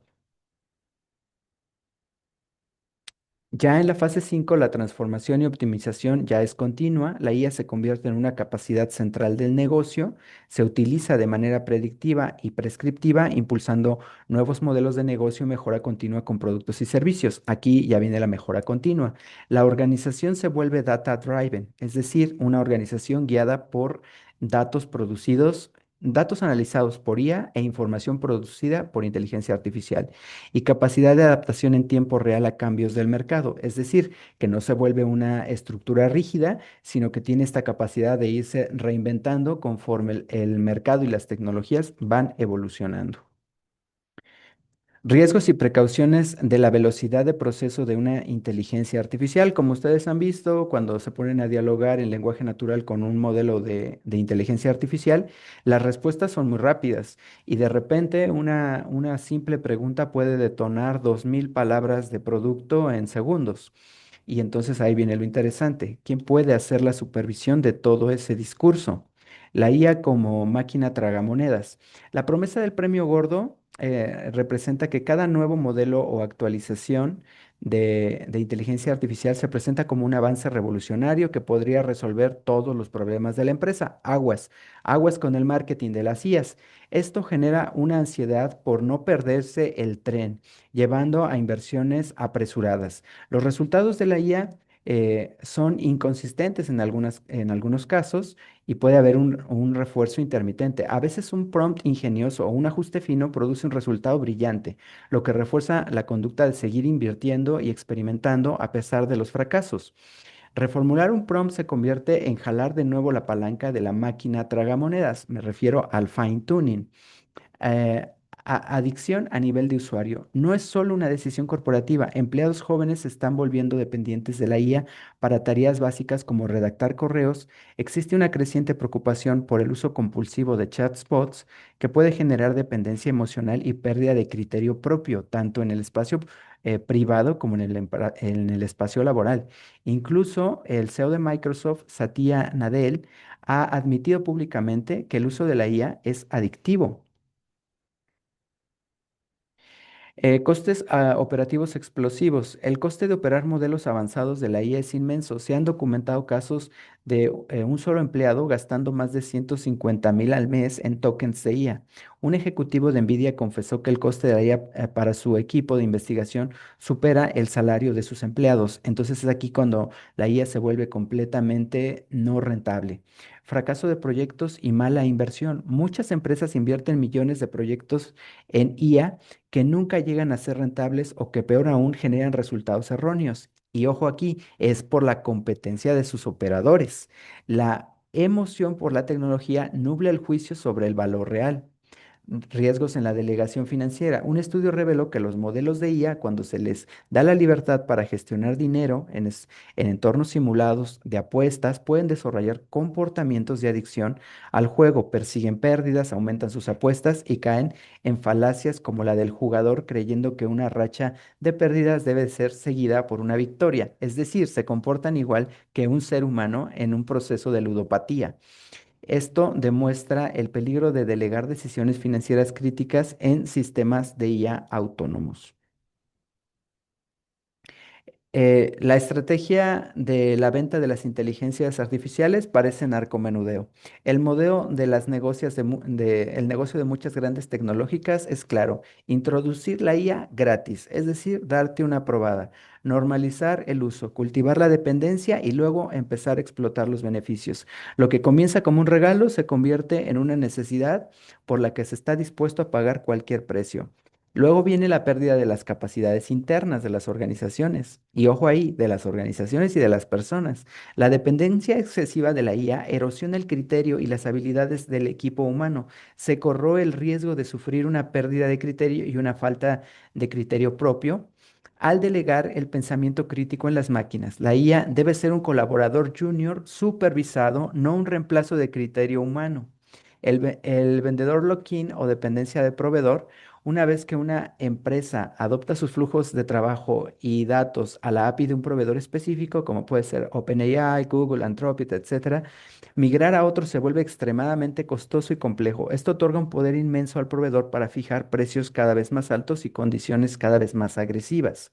Ya en la fase 5, la transformación y optimización ya es continua. La IA se convierte en una capacidad central del negocio, se utiliza de manera predictiva y prescriptiva, impulsando nuevos modelos de negocio y mejora continua con productos y servicios. Aquí ya viene la mejora continua. La organización se vuelve data driven, es decir, una organización guiada por datos producidos, datos analizados por IA e información producida por inteligencia artificial y capacidad de adaptación en tiempo real a cambios del mercado. Es decir, que no se vuelve una estructura rígida, sino que tiene esta capacidad de irse reinventando conforme el mercado y las tecnologías van evolucionando. Riesgos y precauciones de la velocidad de proceso de una inteligencia artificial. Como ustedes han visto, cuando se ponen a dialogar en lenguaje natural con un modelo de inteligencia artificial, las respuestas son muy rápidas y de repente una simple pregunta puede detonar 2000 palabras de producto en segundos. Y entonces ahí viene lo interesante. ¿Quién puede hacer la supervisión de todo ese discurso? La IA como máquina tragamonedas. La promesa del premio gordo representa que cada nuevo modelo o actualización de inteligencia artificial se presenta como un avance revolucionario que podría resolver todos los problemas de la empresa. Aguas, aguas con el marketing de las IAs. Esto genera una ansiedad por no perderse el tren, llevando a inversiones apresuradas. Los resultados de la IA son inconsistentes en algunos casos y puede haber un refuerzo intermitente. A veces un prompt ingenioso o un ajuste fino produce un resultado brillante, lo que refuerza la conducta de seguir invirtiendo y experimentando a pesar de los fracasos. Reformular un prompt se convierte en jalar de nuevo la palanca de la máquina tragamonedas. Me refiero al fine tuning. eh, Adicción a nivel de usuario. No es solo una decisión corporativa. Empleados jóvenes se están volviendo dependientes de la IA para tareas básicas como redactar correos. Existe una creciente preocupación por el uso compulsivo de chatbots que puede generar dependencia emocional y pérdida de criterio propio, tanto en el espacio privado como en el espacio laboral. Incluso el CEO de Microsoft, Satya Nadella, ha admitido públicamente que el uso de la IA es adictivo. Costes operativos explosivos. El coste de operar modelos avanzados de la IA es inmenso. Se han documentado casos de un solo empleado gastando más de 150,000 al mes en tokens de IA. Un ejecutivo de NVIDIA confesó que el coste de la IA para su equipo de investigación supera el salario de sus empleados. Entonces es aquí cuando la IA se vuelve completamente no rentable. Fracaso de proyectos y mala inversión. Muchas empresas invierten millones de proyectos en IA que nunca llegan a ser rentables o que peor aún generan resultados erróneos. Y ojo aquí, es por la competencia de sus operadores. La emoción por la tecnología nubla el juicio sobre el valor real. Riesgos en la delegación financiera. Un estudio reveló que los modelos de IA, cuando se les da la libertad para gestionar dinero en entornos simulados de apuestas, pueden desarrollar comportamientos de adicción al juego, persiguen pérdidas, aumentan sus apuestas y caen en falacias como la del jugador creyendo que una racha de pérdidas debe ser seguida por una victoria. Es decir, se comportan igual que un ser humano en un proceso de ludopatía. Esto demuestra el peligro de delegar decisiones financieras críticas en sistemas de IA autónomos. La estrategia de la venta de las inteligencias artificiales parece narcomenudeo. El modelo de las el negocio de muchas grandes tecnológicas es claro: introducir la IA gratis, es decir, darte una probada, normalizar el uso, cultivar la dependencia y luego empezar a explotar los beneficios. Lo que comienza como un regalo se convierte en una necesidad por la que se está dispuesto a pagar cualquier precio. Luego viene la pérdida de las capacidades internas de las organizaciones. Y ojo ahí, de las organizaciones y de las personas. La dependencia excesiva de la IA erosiona el criterio y las habilidades del equipo humano. Se corroe el riesgo de sufrir una pérdida de criterio y una falta de criterio propio al delegar el pensamiento crítico en las máquinas. La IA debe ser un colaborador junior supervisado, no un reemplazo de criterio humano. El vendedor lock-in o dependencia de proveedor. Una vez que una empresa adopta sus flujos de trabajo y datos a la API de un proveedor específico, como puede ser OpenAI, Google, Anthropic, etcétera, migrar a otro se vuelve extremadamente costoso y complejo. Esto otorga un poder inmenso al proveedor para fijar precios cada vez más altos y condiciones cada vez más agresivas.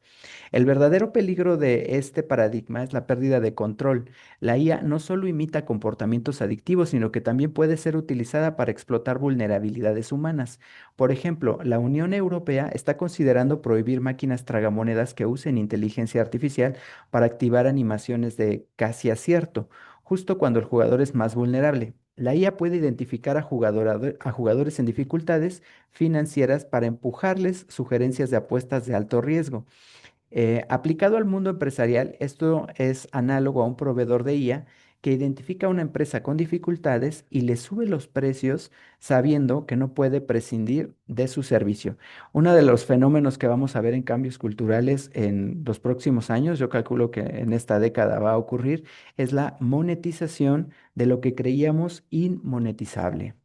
El verdadero peligro de este paradigma es la pérdida de control. La IA no solo imita comportamientos adictivos, sino que también puede ser utilizada para explotar vulnerabilidades humanas. Por ejemplo, la Unión Europea está considerando prohibir máquinas tragamonedas que usen inteligencia artificial para activar animaciones de casi acierto, justo cuando el jugador es más vulnerable. La IA puede identificar a jugadores en dificultades financieras para empujarles sugerencias de apuestas de alto riesgo. Aplicado al mundo empresarial, esto es análogo a un proveedor de IA que identifica a una empresa con dificultades y le sube los precios sabiendo que no puede prescindir de su servicio. Uno de los fenómenos que vamos a ver en cambios culturales en los próximos años, yo calculo que en esta década va a ocurrir, es la monetización de lo que creíamos inmonetizable.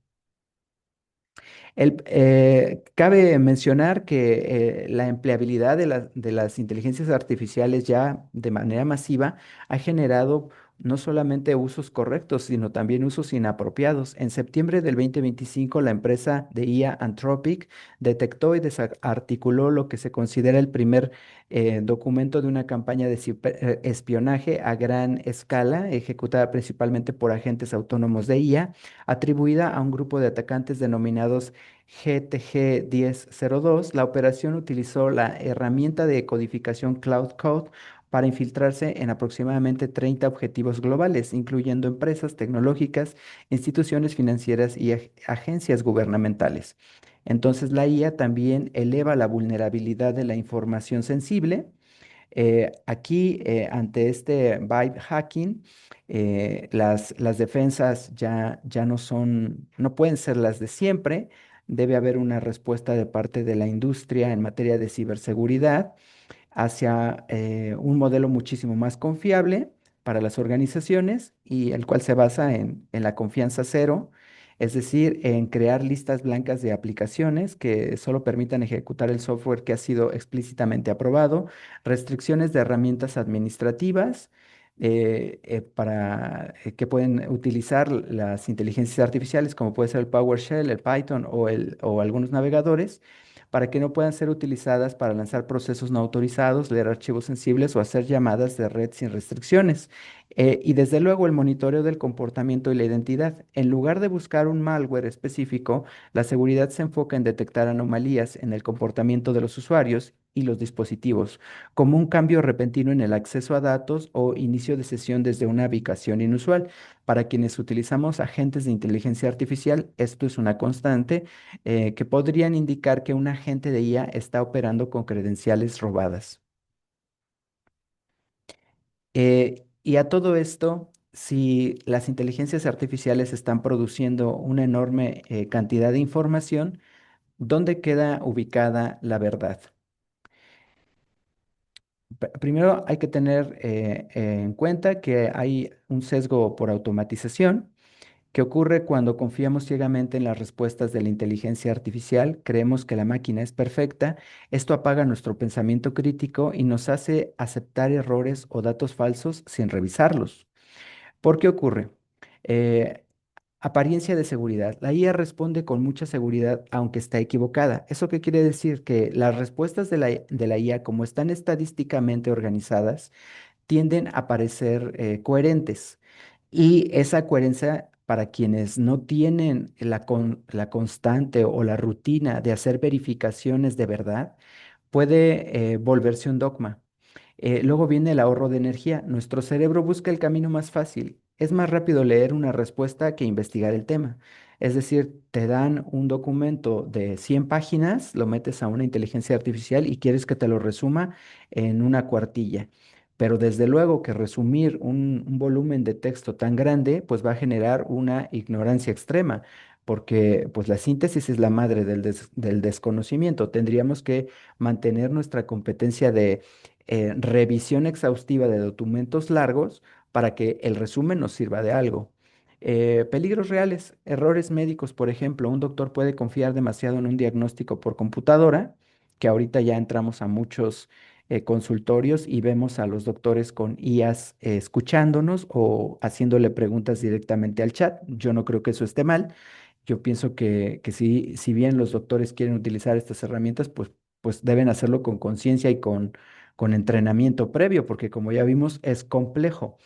Cabe mencionar que la empleabilidad de las inteligencias artificiales ya de manera masiva ha generado no solamente usos correctos, sino también usos inapropiados. En septiembre del 2025, la empresa de IA Anthropic detectó y desarticuló lo que se considera el primer documento de una campaña de espionaje a gran escala, ejecutada principalmente por agentes autónomos de IA, atribuida a un grupo de atacantes denominados GTG-1002. La operación utilizó la herramienta de codificación Cloud Code para infiltrarse en aproximadamente 30 objetivos globales, incluyendo empresas tecnológicas, instituciones financieras y agencias gubernamentales. Entonces, la IA también eleva la vulnerabilidad de la información sensible. Aquí, ante este byte hacking, las defensas ya no son, no pueden ser las de siempre. Debe haber una respuesta de parte de la industria en materia de ciberseguridad hacia un modelo muchísimo más confiable para las organizaciones y el cual se basa en la confianza cero, es decir, en crear listas blancas de aplicaciones que solo permitan ejecutar el software que ha sido explícitamente aprobado, restricciones de herramientas administrativas. Que pueden utilizar las inteligencias artificiales, como puede ser el PowerShell, el Python o algunos navegadores, para que no puedan ser utilizadas para lanzar procesos no autorizados, leer archivos sensibles o hacer llamadas de red sin restricciones. Y desde luego el monitoreo del comportamiento y la identidad. En lugar de buscar un malware específico, la seguridad se enfoca en detectar anomalías en el comportamiento de los usuarios y los dispositivos, como un cambio repentino en el acceso a datos o inicio de sesión desde una ubicación inusual. Para quienes utilizamos agentes de inteligencia artificial, esto es una constante que podrían indicar que un agente de IA está operando con credenciales robadas. Y a todo esto, si las inteligencias artificiales están produciendo una enorme cantidad de información, ¿dónde queda ubicada la verdad? Primero hay que tener en cuenta que hay un sesgo por automatización que ocurre cuando confiamos ciegamente en las respuestas de la inteligencia artificial, creemos que la máquina es perfecta, esto apaga nuestro pensamiento crítico y nos hace aceptar errores o datos falsos sin revisarlos. ¿Por qué ocurre? Eh, Apariencia de seguridad. La IA responde con mucha seguridad, aunque está equivocada. ¿Eso qué quiere decir? Que las respuestas de la IA, como están estadísticamente organizadas, tienden a parecer coherentes. Y esa coherencia, para quienes no tienen la constante o la rutina de hacer verificaciones de verdad, puede volverse un dogma. Luego viene el ahorro de energía. Nuestro cerebro busca el camino más fácil. Es más rápido leer una respuesta que investigar el tema. Es decir, te dan un documento de 100 páginas, lo metes a una inteligencia artificial y quieres que te lo resuma en una cuartilla. Pero desde luego que resumir un volumen de texto tan grande, pues va a generar una ignorancia extrema, porque pues la síntesis es la madre del desconocimiento. Tendríamos que mantener nuestra competencia de revisión exhaustiva de documentos largos para que el resumen nos sirva de algo. Peligros reales, errores médicos, por ejemplo, un doctor puede confiar demasiado en un diagnóstico por computadora, que ahorita ya entramos a muchos consultorios y vemos a los doctores con IAs escuchándonos o haciéndole preguntas directamente al chat. Yo no creo que eso esté mal. Yo pienso que sí, si bien los doctores quieren utilizar estas herramientas, pues deben hacerlo con conciencia y con entrenamiento previo, porque como ya vimos, es complejo.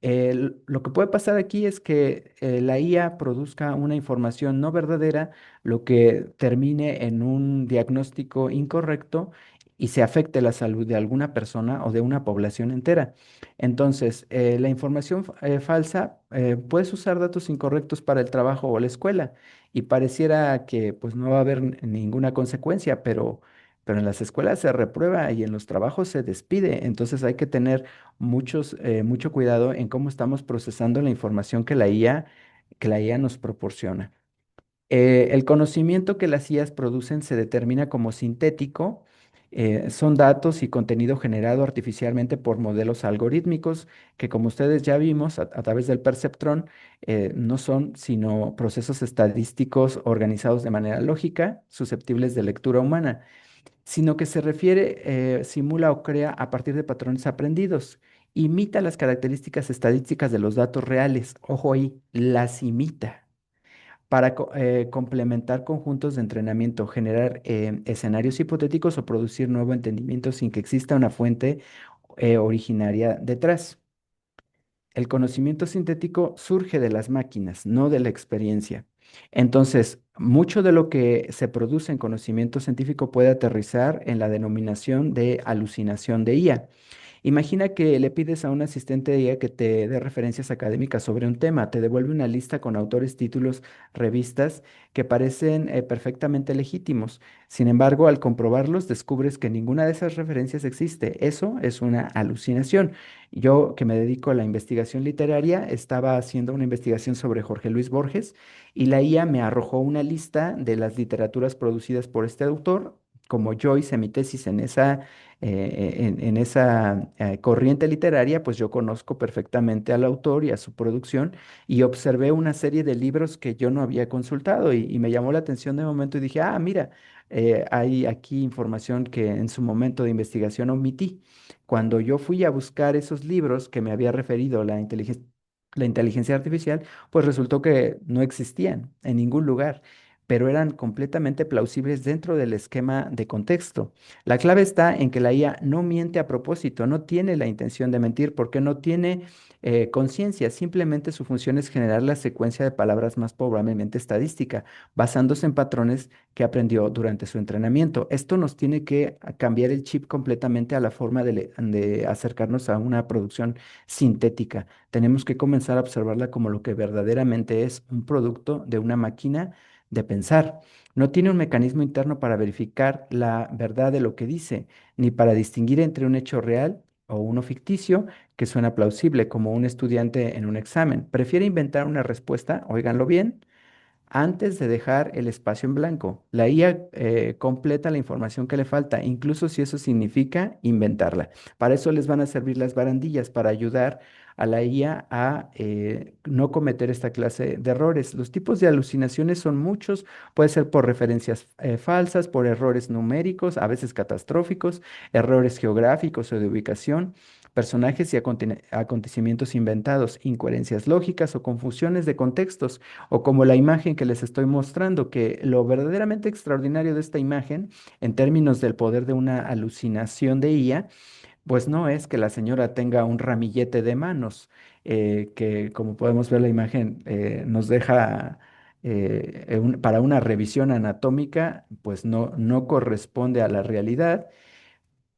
Lo que puede pasar aquí es que la IA produzca una información no verdadera, lo que termine en un diagnóstico incorrecto y se afecte la salud de alguna persona o de una población entera. Entonces, la información falsa, puedes usar datos incorrectos para el trabajo o la escuela y pareciera que pues no va a haber ninguna consecuencia, pero en las escuelas se reprueba y en los trabajos se despide. Entonces hay que tener mucho cuidado en cómo estamos procesando la información que la IA nos proporciona. El conocimiento que las IAs producen se determina como sintético. Son datos y contenido generado artificialmente por modelos algorítmicos que, como ustedes ya vimos a través del perceptrón, no son sino procesos estadísticos organizados de manera lógica, susceptibles de lectura humana, sino que se refiere, simula o crea a partir de patrones aprendidos. Imita las características estadísticas de los datos reales. Ojo ahí, las imita para complementar conjuntos de entrenamiento, generar escenarios hipotéticos o producir nuevo entendimiento sin que exista una fuente originaria detrás. El conocimiento sintético surge de las máquinas, no de la experiencia. Entonces, mucho de lo que se produce en conocimiento científico puede aterrizar en la denominación de alucinación de IA. Imagina que le pides a un asistente de IA que te dé referencias académicas sobre un tema, te devuelve una lista con autores, títulos, revistas que parecen perfectamente legítimos. Sin embargo, al comprobarlos, descubres que ninguna de esas referencias existe. Eso es una alucinación. Yo, que me dedico a la investigación literaria, estaba haciendo una investigación sobre Jorge Luis Borges y la IA me arrojó una lista de las literaturas producidas por este autor. Como yo hice mi tesis en esa corriente literaria, pues yo conozco perfectamente al autor y a su producción y observé una serie de libros que yo no había consultado y me llamó la atención de momento y dije, ah, mira, hay aquí información que en su momento de investigación omití. Cuando yo fui a buscar esos libros que me había referido la inteligencia artificial, pues resultó que no existían en ningún lugar, pero eran completamente plausibles dentro del esquema de contexto. La clave está en que la IA no miente a propósito, no tiene la intención de mentir porque no tiene conciencia, simplemente su función es generar la secuencia de palabras más probablemente estadística, basándose en patrones que aprendió durante su entrenamiento. Esto nos tiene que cambiar el chip completamente a la forma de acercarnos a una producción sintética. Tenemos que comenzar a observarla como lo que verdaderamente es un producto de una máquina de pensar. No tiene un mecanismo interno para verificar la verdad de lo que dice, ni para distinguir entre un hecho real o uno ficticio que suena plausible, como un estudiante en un examen. Prefiere inventar una respuesta, óiganlo bien, antes de dejar el espacio en blanco. La IA completa la información que le falta, incluso si eso significa inventarla. Para eso les van a servir las barandillas, para ayudar a la IA a no cometer esta clase de errores. Los tipos de alucinaciones son muchos, puede ser por referencias falsas, por errores numéricos, a veces catastróficos, errores geográficos o de ubicación, personajes y acontecimientos inventados, incoherencias lógicas o confusiones de contextos, o como la imagen que les estoy mostrando, que lo verdaderamente extraordinario de esta imagen, en términos del poder de una alucinación de IA, pues no es que la señora tenga un ramillete de manos, que como podemos ver la imagen nos deja para una revisión anatómica, pues no corresponde a la realidad.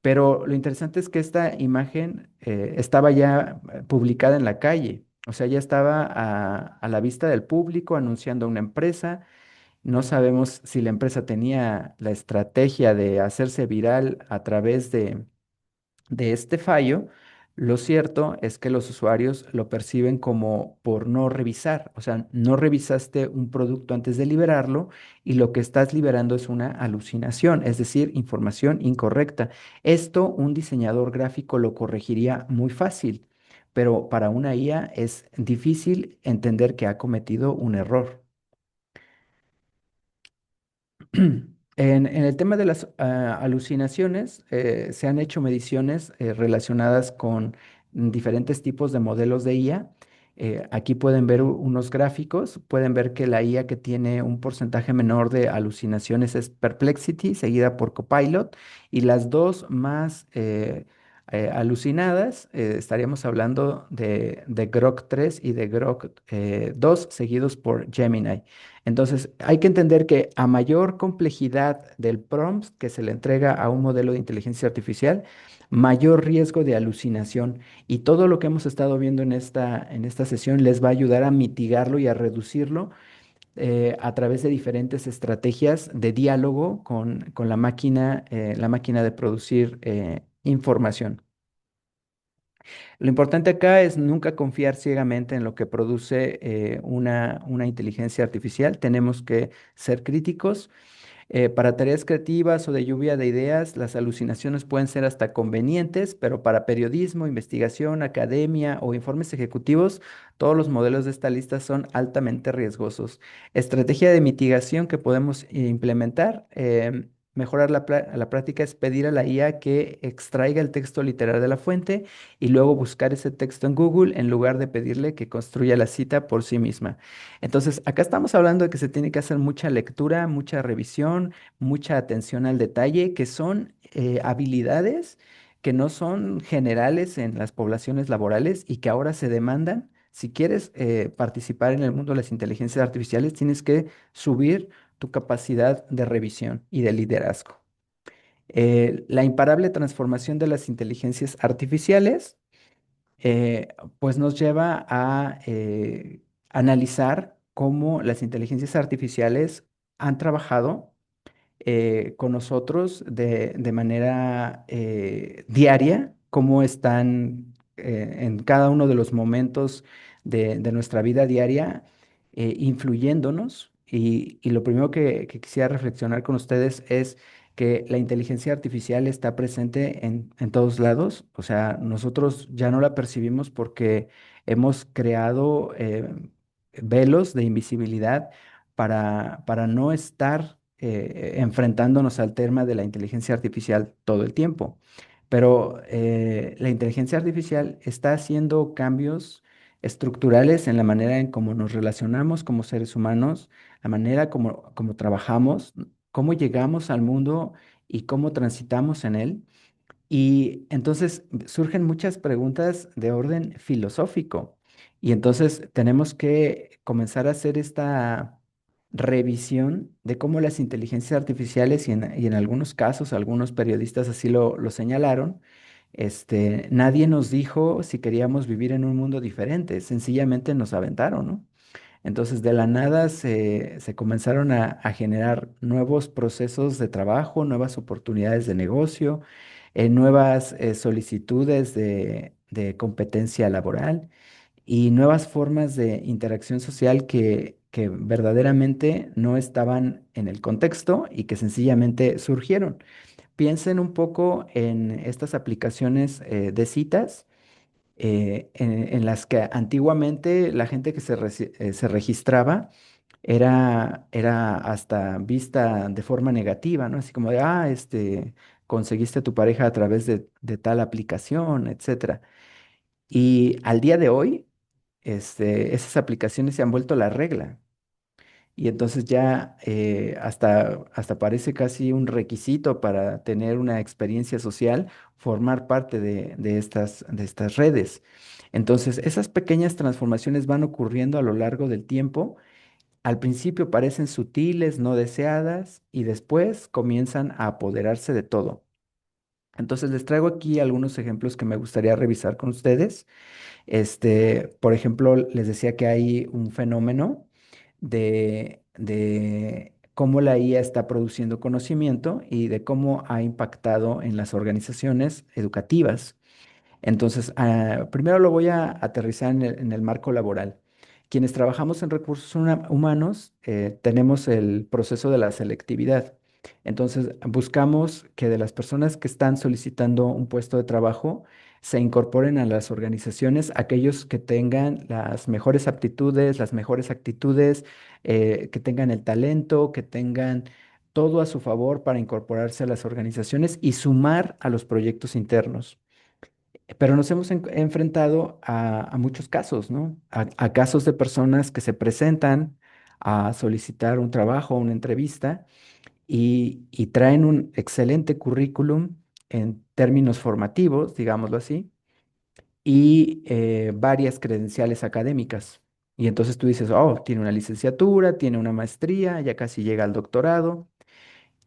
Pero lo interesante es que esta imagen estaba ya publicada en la calle, o sea, ya estaba a la vista del público anunciando una empresa. No sabemos si la empresa tenía la estrategia de hacerse viral a través de este fallo. Lo cierto es que los usuarios lo perciben como por no revisar, o sea, no revisaste un producto antes de liberarlo y lo que estás liberando es una alucinación, es decir, información incorrecta. Esto un diseñador gráfico lo corregiría muy fácil, pero para una IA es difícil entender que ha cometido un error. En el tema de las alucinaciones, se han hecho mediciones relacionadas con diferentes tipos de modelos de IA. Aquí pueden ver unos gráficos, pueden ver que la IA que tiene un porcentaje menor de alucinaciones es Perplexity, seguida por Copilot, y las dos más alucinadas, estaríamos hablando de Grok 3 y de Grok 2, seguidos por Gemini. Entonces, hay que entender que a mayor complejidad del prompt que se le entrega a un modelo de inteligencia artificial, mayor riesgo de alucinación. Y todo lo que hemos estado viendo en esta sesión les va a ayudar a mitigarlo y a reducirlo a través de diferentes estrategias de diálogo con la máquina de producir información. Lo importante acá es nunca confiar ciegamente en lo que produce una inteligencia artificial. Tenemos que ser críticos para tareas creativas o de lluvia de ideas, las alucinaciones pueden ser hasta convenientes, pero para periodismo, investigación, academia o informes ejecutivos, todos los modelos de esta lista son altamente riesgosos. Estrategia de mitigación que podemos implementar. Mejorar la práctica es pedir a la IA que extraiga el texto literal de la fuente y luego buscar ese texto en Google en lugar de pedirle que construya la cita por sí misma. Entonces, acá estamos hablando de que se tiene que hacer mucha lectura, mucha revisión, mucha atención al detalle, que son habilidades que no son generales en las poblaciones laborales y que ahora se demandan. Si quieres participar en el mundo de las inteligencias artificiales, tienes que subir tu capacidad de revisión y de liderazgo. La imparable transformación de las inteligencias artificiales eh, pues nos lleva a analizar cómo las inteligencias artificiales han trabajado con nosotros de manera diaria, cómo están en cada uno de los momentos de nuestra vida diaria influyéndonos. Y lo primero que quisiera reflexionar con ustedes es que la inteligencia artificial está presente en todos lados. O sea, nosotros ya no la percibimos porque hemos creado velos de invisibilidad para no estar enfrentándonos al tema de la inteligencia artificial todo el tiempo. Pero la inteligencia artificial está haciendo cambios estructurales en la manera en cómo nos relacionamos como seres humanos, la manera como trabajamos, cómo llegamos al mundo y cómo transitamos en él. Y entonces surgen muchas preguntas de orden filosófico. Y entonces tenemos que comenzar a hacer esta revisión de cómo las inteligencias artificiales, y en algunos casos, algunos periodistas así lo señalaron, nadie nos dijo si queríamos vivir en un mundo diferente, sencillamente nos aventaron, ¿no? Entonces, de la nada se comenzaron a generar nuevos procesos de trabajo, nuevas oportunidades de negocio, nuevas solicitudes de competencia laboral y nuevas formas de interacción social que verdaderamente no estaban en el contexto y que sencillamente surgieron. Piensen un poco en estas aplicaciones de citas en las que antiguamente la gente que se registraba era hasta vista de forma negativa, ¿no? Así como de, conseguiste tu pareja a través de tal aplicación, etcétera. Y al día de hoy, esas aplicaciones se han vuelto la regla. Y entonces ya hasta parece casi un requisito para tener una experiencia social, formar parte de estas redes. Entonces, esas pequeñas transformaciones van ocurriendo a lo largo del tiempo. Al principio parecen sutiles, no deseadas, y después comienzan a apoderarse de todo. Entonces, les traigo aquí algunos ejemplos que me gustaría revisar con ustedes. Por ejemplo, les decía que hay un fenómeno de cómo la IA está produciendo conocimiento y de cómo ha impactado en las organizaciones educativas. Entonces, primero lo voy a aterrizar en el marco laboral. Quienes trabajamos en recursos humanos tenemos el proceso de la selectividad. Entonces, buscamos que de las personas que están solicitando un puesto de trabajo, se incorporen a las organizaciones aquellos que tengan las mejores aptitudes, las mejores actitudes, que tengan el talento, que tengan todo a su favor para incorporarse a las organizaciones y sumar a los proyectos internos. Pero nos hemos enfrentado a muchos casos, ¿no? A casos de personas que se presentan a solicitar un trabajo, una entrevista y traen un excelente currículum en términos formativos, digámoslo así, y varias credenciales académicas. Y entonces tú dices, oh, tiene una licenciatura, tiene una maestría, ya casi llega al doctorado.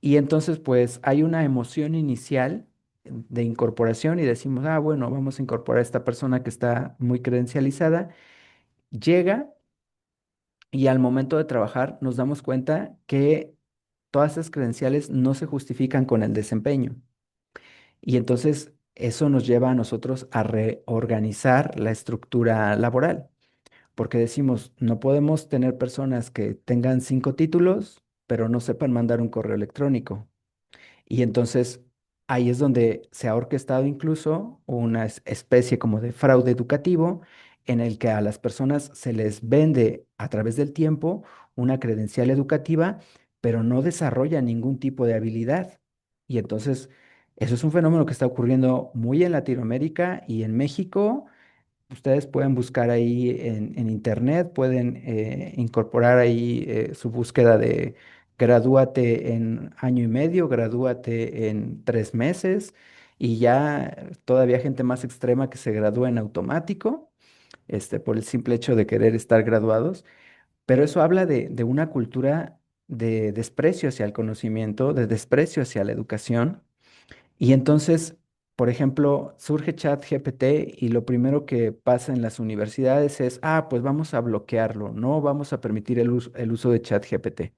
Y entonces pues hay una emoción inicial de incorporación y decimos, ah, bueno, vamos a incorporar a esta persona que está muy credencializada. Llega y al momento de trabajar nos damos cuenta que todas esas credenciales no se justifican con el desempeño. Y entonces eso nos lleva a nosotros a reorganizar la estructura laboral, porque decimos, no podemos tener personas que tengan 5 títulos, pero no sepan mandar un correo electrónico. Y entonces ahí es donde se ha orquestado incluso una especie como de fraude educativo en el que a las personas se les vende a través del tiempo una credencial educativa, pero no desarrolla ningún tipo de habilidad. Y entonces eso es un fenómeno que está ocurriendo muy en Latinoamérica y en México. Ustedes pueden buscar ahí en internet, pueden incorporar ahí su búsqueda de gradúate en año y medio, gradúate en 3 meses y ya todavía gente más extrema que se gradúa en automático, por el simple hecho de querer estar graduados. Pero eso habla de una cultura de desprecio hacia el conocimiento, de desprecio hacia la educación y entonces, por ejemplo, surge ChatGPT y lo primero que pasa en las universidades es, ah, pues vamos a bloquearlo, no vamos a permitir el uso de ChatGPT.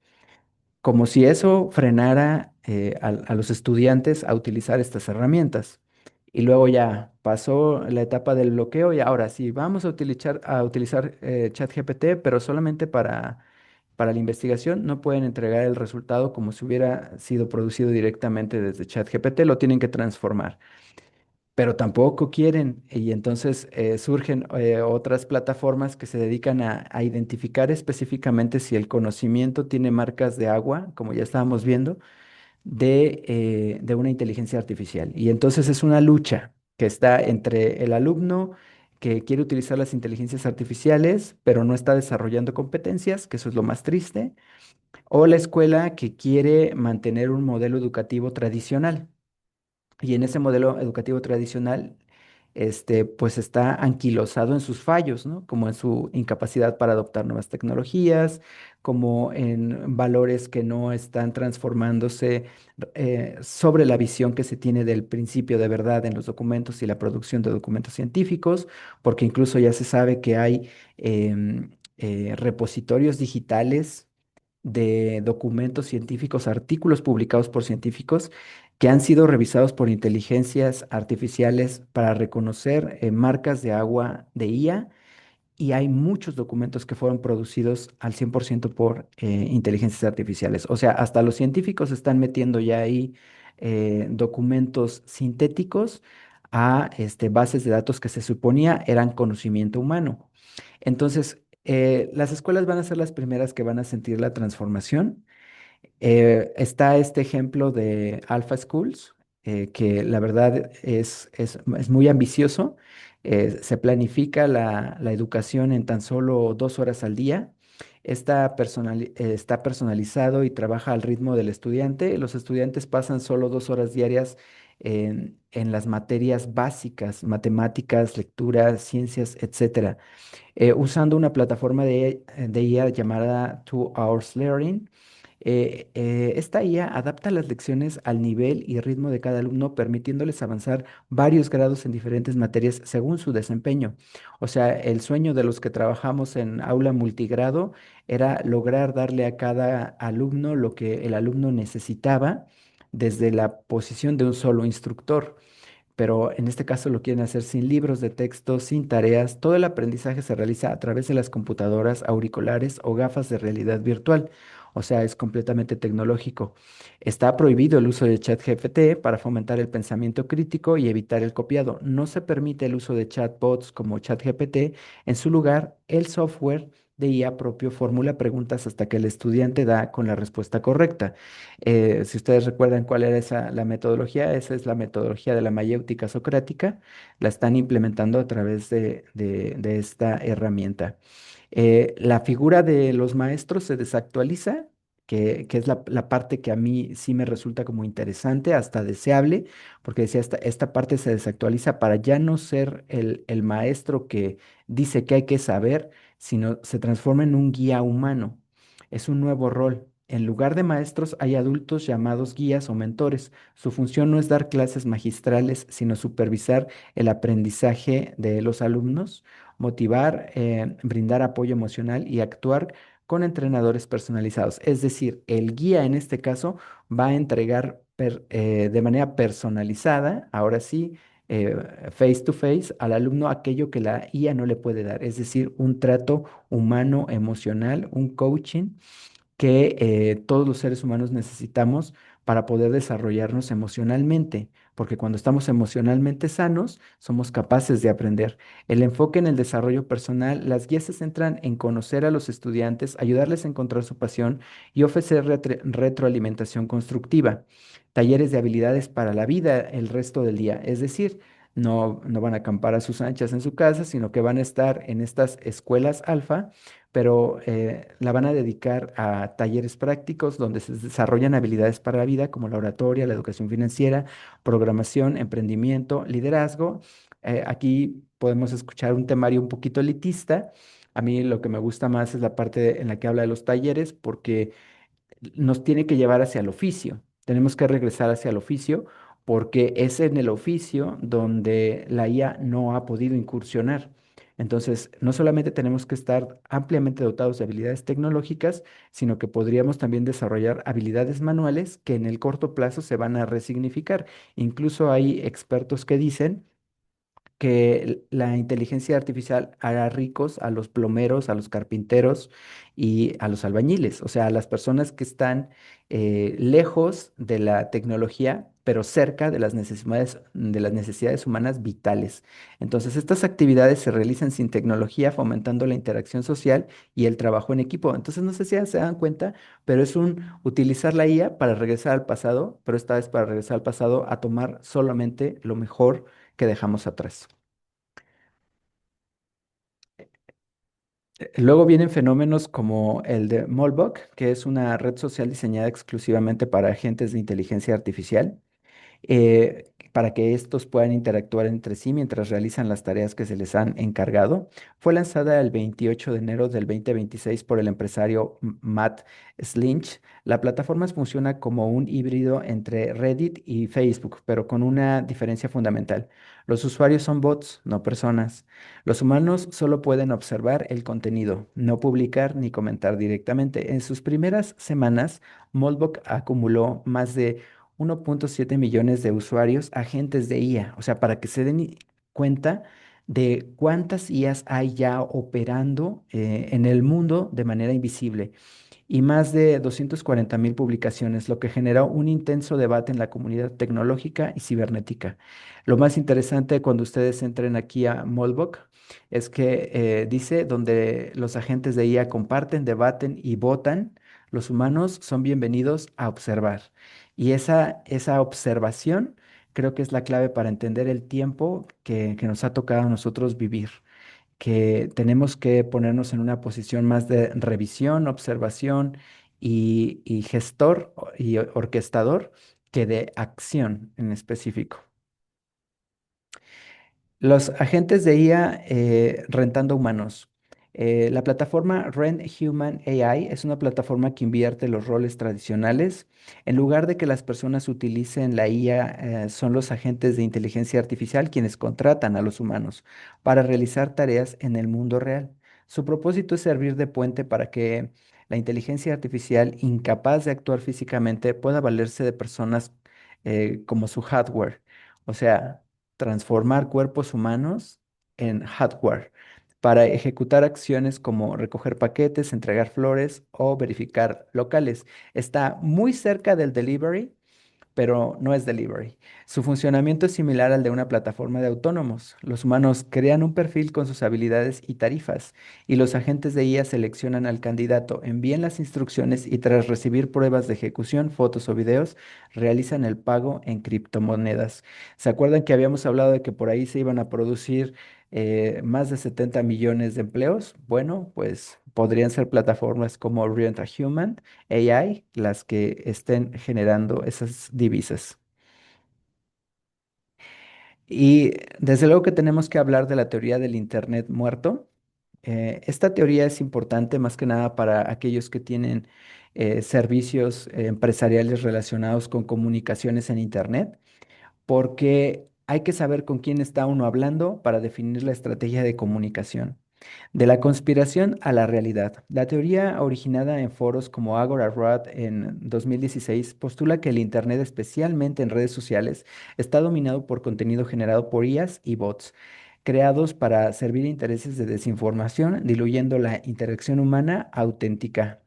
Como si eso frenara a los estudiantes a utilizar estas herramientas. Y luego ya pasó la etapa del bloqueo y ahora sí, vamos a utilizar ChatGPT, pero solamente para la investigación. No pueden entregar el resultado como si hubiera sido producido directamente desde ChatGPT, lo tienen que transformar. Pero tampoco quieren y entonces surgen otras plataformas que se dedican a identificar específicamente si el conocimiento tiene marcas de agua, como ya estábamos viendo, de una inteligencia artificial. Y entonces es una lucha que está entre el alumno que quiere utilizar las inteligencias artificiales, pero no está desarrollando competencias, que eso es lo más triste, o la escuela que quiere mantener un modelo educativo tradicional. Y en ese modelo educativo tradicional, pues está anquilosado en sus fallos, ¿no? Como en su incapacidad para adoptar nuevas tecnologías, como en valores que no están transformándose sobre la visión que se tiene del principio de verdad en los documentos y la producción de documentos científicos, porque incluso ya se sabe que hay repositorios digitales de documentos científicos, artículos publicados por científicos que han sido revisados por inteligencias artificiales para reconocer marcas de agua de IA y hay muchos documentos que fueron producidos al 100% por inteligencias artificiales. O sea, hasta los científicos están metiendo ya ahí documentos sintéticos a bases de datos que se suponía eran conocimiento humano. Entonces, las escuelas van a ser las primeras que van a sentir la transformación. Está este ejemplo de Alpha Schools, que la verdad es muy ambicioso. Se planifica la educación en tan solo 2 horas al día. Está personalizado y trabaja al ritmo del estudiante. Los estudiantes pasan solo 2 horas diarias en las materias básicas, matemáticas, lectura, ciencias, etcétera, usando una plataforma de IA llamada 2 Hours Learning. Esta IA adapta las lecciones al nivel y ritmo de cada alumno, permitiéndoles avanzar varios grados en diferentes materias según su desempeño. O sea, el sueño de los que trabajamos en aula multigrado era lograr darle a cada alumno lo que el alumno necesitaba desde la posición de un solo instructor, pero en este caso lo quieren hacer sin libros de texto, sin tareas. Todo el aprendizaje se realiza a través de las computadoras, auriculares o gafas de realidad virtual. o sea, es completamente tecnológico. Está prohibido el uso de ChatGPT para fomentar el pensamiento crítico y evitar el copiado. No se permite el uso de chatbots como ChatGPT. En su lugar, el software de IA propio formula preguntas hasta que el estudiante da con la respuesta correcta. Si ustedes recuerdan cuál era la metodología, esa es la metodología de la mayéutica socrática. La están implementando a través de esta herramienta. La figura de los maestros se desactualiza, que es la parte que a mí sí me resulta como interesante, hasta deseable, porque decía, esta parte se desactualiza para ya no ser el maestro que dice que hay que saber, sino se transforma en un guía humano. Es un nuevo rol. En lugar de maestros hay adultos llamados guías o mentores. Su función no es dar clases magistrales, sino supervisar el aprendizaje de los alumnos, motivar, brindar apoyo emocional y actuar con entrenadores personalizados. Es decir, el guía en este caso va a entregar de manera personalizada, ahora sí, face to face al alumno aquello que la IA no le puede dar, es decir, un trato humano, emocional, un coaching que todos los seres humanos necesitamos para poder desarrollarnos emocionalmente, porque cuando estamos emocionalmente sanos, somos capaces de aprender. El enfoque en el desarrollo personal, las guías se centran en conocer a los estudiantes, ayudarles a encontrar su pasión y ofrecer retroalimentación constructiva. Talleres de habilidades para la vida el resto del día, es decir, no van a acampar a sus anchas en su casa, sino que van a estar en estas escuelas alfa, pero la van a dedicar a talleres prácticos donde se desarrollan habilidades para la vida como la oratoria, la educación financiera, programación, emprendimiento, liderazgo. Aquí podemos escuchar un temario un poquito elitista. A mí lo que me gusta más es la parte en la que habla de los talleres porque nos tiene que llevar hacia el oficio. Tenemos que regresar hacia el oficio porque es en el oficio donde la IA no ha podido incursionar. Entonces, no solamente tenemos que estar ampliamente dotados de habilidades tecnológicas, sino que podríamos también desarrollar habilidades manuales que en el corto plazo se van a resignificar. Incluso hay expertos que dicen que la inteligencia artificial hará ricos a los plomeros, a los carpinteros y a los albañiles, o sea, a las personas que están lejos de la tecnología, pero cerca de las necesidades humanas vitales. Entonces, estas actividades se realizan sin tecnología, fomentando la interacción social y el trabajo en equipo. Entonces, no sé si ya se dan cuenta, pero es un utilizar la IA para regresar al pasado, pero esta vez para regresar al pasado a tomar solamente lo mejor que dejamos atrás. Luego vienen fenómenos como el de Molbok, que es una red social diseñada exclusivamente para agentes de inteligencia artificial, para que estos puedan interactuar entre sí mientras realizan las tareas que se les han encargado. Fue lanzada el 28 de enero del 2026 por el empresario Matt Slinch. La plataforma funciona como un híbrido entre Reddit y Facebook, pero con una diferencia fundamental. Los usuarios son bots, no personas. Los humanos solo pueden observar el contenido, no publicar ni comentar directamente. En sus primeras semanas, Molbok acumuló más de 1.7 millones de usuarios agentes de IA, o sea, para que se den cuenta de cuántas IAs hay ya operando en el mundo de manera invisible y más de 240.000 publicaciones, lo que generó un intenso debate en la comunidad tecnológica y cibernética. Lo más interesante cuando ustedes entren aquí a Molbok es que dice donde los agentes de IA comparten, debaten y votan, los humanos son bienvenidos a observar. Y esa observación creo que es la clave para entender el tiempo que nos ha tocado a nosotros vivir, que tenemos que ponernos en una posición más de revisión, observación y gestor y orquestador que de acción en específico. Los agentes de IA rentando humanos. La plataforma Rent Human AI es una plataforma que invierte los roles tradicionales. En lugar de que las personas utilicen la IA, son los agentes de inteligencia artificial quienes contratan a los humanos para realizar tareas en el mundo real. Su propósito es servir de puente para que la inteligencia artificial, incapaz de actuar físicamente, pueda valerse de personas como su hardware. O sea, transformar cuerpos humanos en hardware para ejecutar acciones como recoger paquetes, entregar flores o verificar locales. Está muy cerca del delivery, pero no es delivery. Su funcionamiento es similar al de una plataforma de autónomos. Los humanos crean un perfil con sus habilidades y tarifas, y los agentes de IA seleccionan al candidato, envían las instrucciones y tras recibir pruebas de ejecución, fotos o videos, realizan el pago en criptomonedas. ¿Se acuerdan que habíamos hablado de que por ahí se iban a producir más de 70 millones de empleos? Bueno, pues podrían ser plataformas como Rent a Human AI las que estén generando esas divisas. Y desde luego que tenemos que hablar de la teoría del Internet muerto. Esta teoría es importante más que nada para aquellos que tienen servicios empresariales relacionados con comunicaciones en Internet, porque hay que saber con quién está uno hablando para definir la estrategia de comunicación. De la conspiración a la realidad. La teoría originada en foros como Agora Rat en 2016 postula que el Internet, especialmente en redes sociales, está dominado por contenido generado por IAs y bots, creados para servir intereses de desinformación, diluyendo la interacción humana auténtica.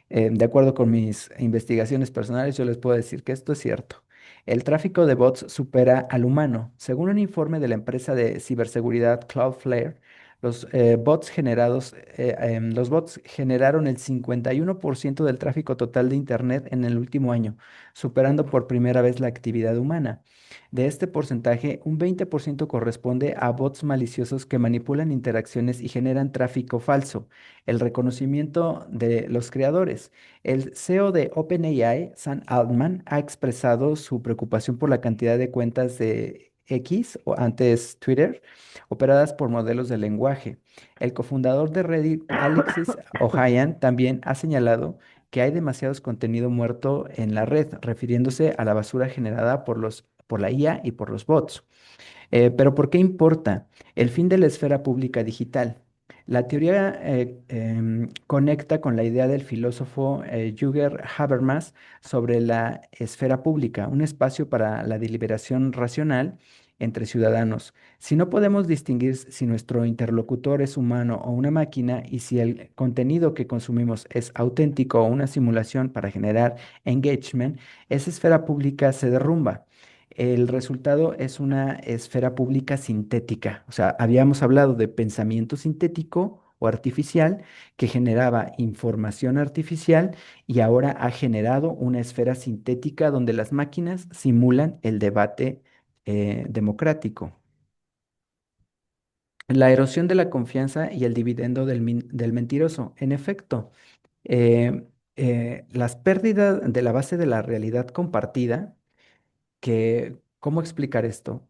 De acuerdo con mis investigaciones personales, yo les puedo decir que esto es cierto. El tráfico de bots supera al humano. Según un informe de la empresa de ciberseguridad Cloudflare, los bots generaron el 51% del tráfico total de Internet en el último año, superando por primera vez la actividad humana. De este porcentaje, un 20% corresponde a bots maliciosos que manipulan interacciones y generan tráfico falso. El reconocimiento de los creadores. El CEO de OpenAI, Sam Altman, ha expresado su preocupación por la cantidad de cuentas de X, o antes Twitter, operadas por modelos de lenguaje. El cofundador de Reddit, Alexis Ohanian, también ha señalado que hay demasiados contenido muerto en la red, refiriéndose a la basura generada por la IA y por los bots. Pero ¿por qué importa? El fin de la esfera pública digital. La teoría conecta con la idea del filósofo Jürgen Habermas sobre la esfera pública, un espacio para la deliberación racional entre ciudadanos. Si no podemos distinguir si nuestro interlocutor es humano o una máquina y si el contenido que consumimos es auténtico o una simulación para generar engagement, esa esfera pública se derrumba. El resultado es una esfera pública sintética. O sea, habíamos hablado de pensamiento sintético o artificial que generaba información artificial y ahora ha generado una esfera sintética donde las máquinas simulan el debate democrático. La erosión de la confianza y el dividendo del mentiroso. En efecto, eh, las pérdidas de la base de la realidad compartida, ¿cómo explicar esto?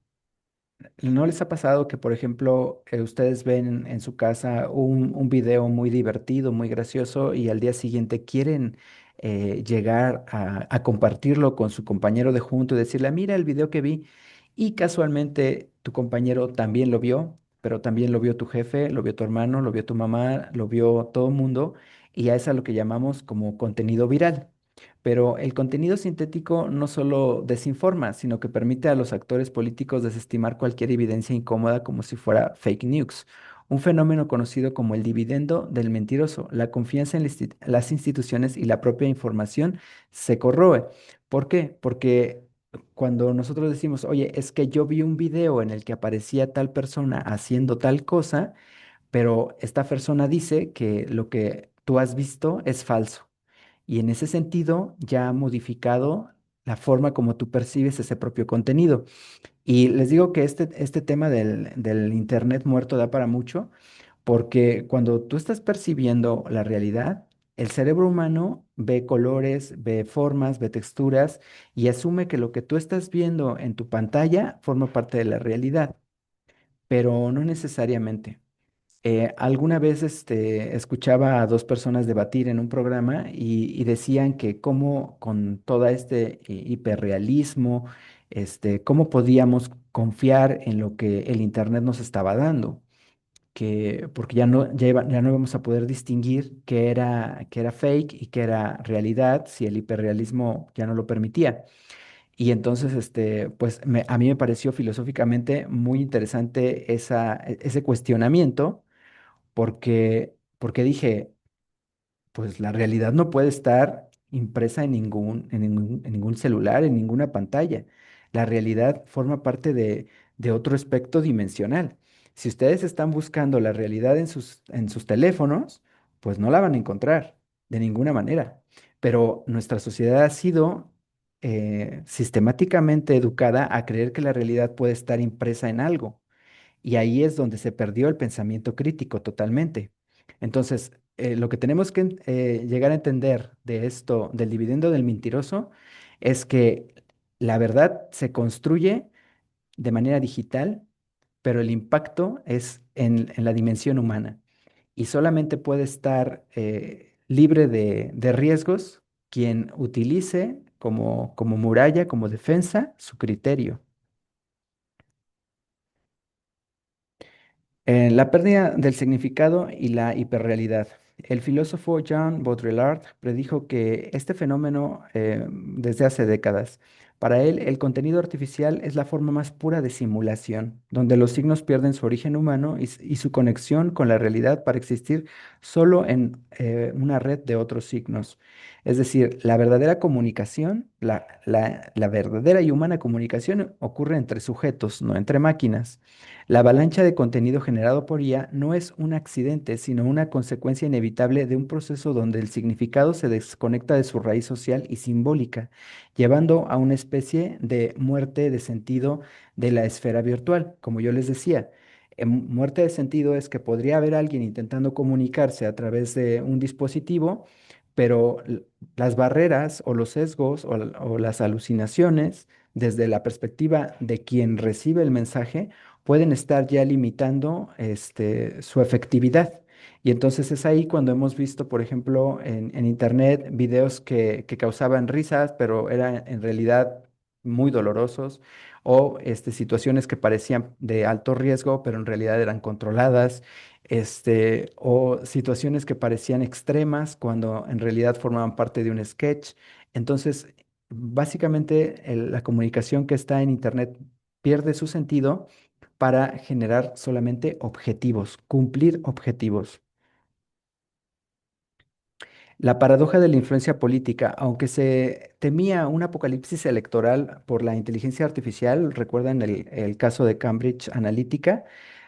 ¿No les ha pasado que, por ejemplo, ustedes ven en su casa un video muy divertido, muy gracioso y al día siguiente quieren llegar a compartirlo con su compañero de junto y decirle, mira el video que vi y casualmente tu compañero también lo vio, pero también lo vio tu jefe, lo vio tu hermano, lo vio tu mamá, lo vio todo el mundo y a eso es lo que llamamos como contenido viral? Pero el contenido sintético no solo desinforma, sino que permite a los actores políticos desestimar cualquier evidencia incómoda como si fuera fake news. Un fenómeno conocido como el dividendo del mentiroso. La confianza en las instituciones y la propia información se corroe. ¿Por qué? Porque cuando nosotros decimos, oye, es que yo vi un video en el que aparecía tal persona haciendo tal cosa, pero esta persona dice que lo que tú has visto es falso. Y en ese sentido ya ha modificado la forma como tú percibes ese propio contenido. Y les digo que este tema del Internet muerto da para mucho, porque cuando tú estás percibiendo la realidad, el cerebro humano ve colores, ve formas, ve texturas y asume que lo que tú estás viendo en tu pantalla forma parte de la realidad, pero no necesariamente. Alguna vez escuchaba a dos personas debatir en un programa y decían que cómo con todo este hiperrealismo, cómo podíamos confiar en lo que el Internet nos estaba dando, que, porque ya no íbamos a poder distinguir qué era fake y qué era realidad si el hiperrealismo ya no lo permitía. Y entonces, pues a mí me pareció filosóficamente muy interesante ese cuestionamiento porque dije, pues la realidad no puede estar impresa en ningún celular, en ninguna pantalla. La realidad forma parte de otro aspecto dimensional. Si ustedes están buscando la realidad en sus teléfonos, pues no la van a encontrar de ninguna manera. Pero nuestra sociedad ha sido sistemáticamente educada a creer que la realidad puede estar impresa en algo. Y ahí es donde se perdió el pensamiento crítico totalmente. Entonces, lo que tenemos que llegar a entender de esto, del dividendo del mentiroso, es que la verdad se construye de manera digital, pero el impacto es en la dimensión humana. Y solamente puede estar libre de riesgos quien utilice como muralla, como defensa, su criterio. La pérdida del significado y la hiperrealidad. El filósofo Jean Baudrillard predijo que este fenómeno desde hace décadas. Para él, el contenido artificial es la forma más pura de simulación, donde los signos pierden su origen humano y su conexión con la realidad para existir solo en una red de otros signos. Es decir, la verdadera comunicación, la verdadera y humana comunicación ocurre entre sujetos, no entre máquinas. La avalancha de contenido generado por IA no es un accidente, sino una consecuencia inevitable de un proceso donde el significado se desconecta de su raíz social y simbólica, llevando a una especie de muerte de sentido de la esfera virtual. Como yo les decía, muerte de sentido es que podría haber alguien intentando comunicarse a través de un dispositivo, pero las barreras o los sesgos o las alucinaciones desde la perspectiva de quien recibe el mensaje pueden estar ya limitando su efectividad. Y entonces es ahí cuando hemos visto, por ejemplo, en internet videos que causaban risas, pero eran en realidad muy dolorosos, o situaciones que parecían de alto riesgo, pero en realidad eran controladas, o situaciones que parecían extremas cuando en realidad formaban parte de un sketch. Entonces, básicamente la comunicación que está en internet pierde su sentido para generar solamente objetivos, cumplir objetivos. La paradoja de la influencia política, aunque se temía un apocalipsis electoral por la inteligencia artificial, recuerdan el caso de Cambridge Analytica,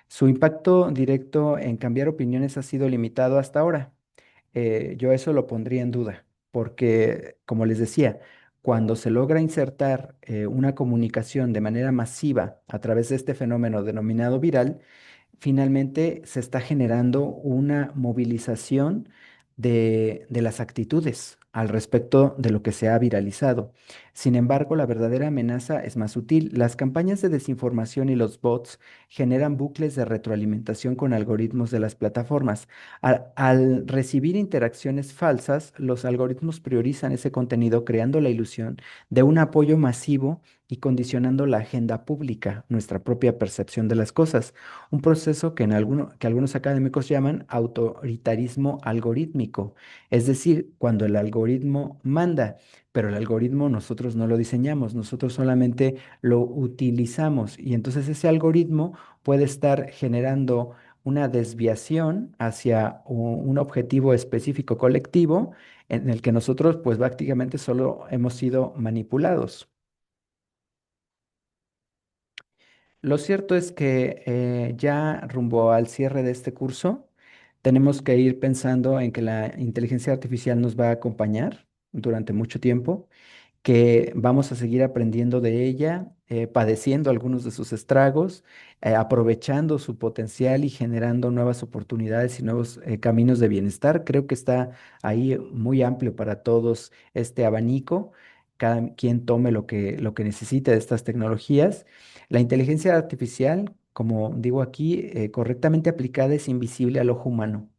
su impacto directo en cambiar opiniones ha sido limitado hasta ahora. Yo eso lo pondría en duda, porque, como les decía, cuando se logra insertar una comunicación de manera masiva a través de este fenómeno denominado viral, finalmente se está generando una movilización de las actitudes al respecto de lo que se ha viralizado. Sin embargo, la verdadera amenaza es más sutil. Las campañas de desinformación y los bots generan bucles de retroalimentación con algoritmos de las plataformas. Al recibir interacciones falsas, los algoritmos priorizan ese contenido, creando la ilusión de un apoyo masivo y condicionando la agenda pública, nuestra propia percepción de las cosas. Un proceso que algunos académicos llaman autoritarismo algorítmico, es decir, cuando el algoritmo manda, pero el algoritmo nosotros no lo diseñamos, nosotros solamente lo utilizamos y entonces ese algoritmo puede estar generando una desviación hacia un objetivo específico colectivo en el que nosotros pues prácticamente solo hemos sido manipulados. Lo cierto es que ya rumbo al cierre de este curso, tenemos que ir pensando en que la inteligencia artificial nos va a acompañar durante mucho tiempo, que vamos a seguir aprendiendo de ella, padeciendo algunos de sus estragos, aprovechando su potencial y generando nuevas oportunidades y nuevos caminos de bienestar. Creo que está ahí muy amplio para todos este abanico. Cada quien tome lo que necesite de estas tecnologías. La inteligencia artificial, como digo aquí, correctamente aplicada es invisible al ojo humano.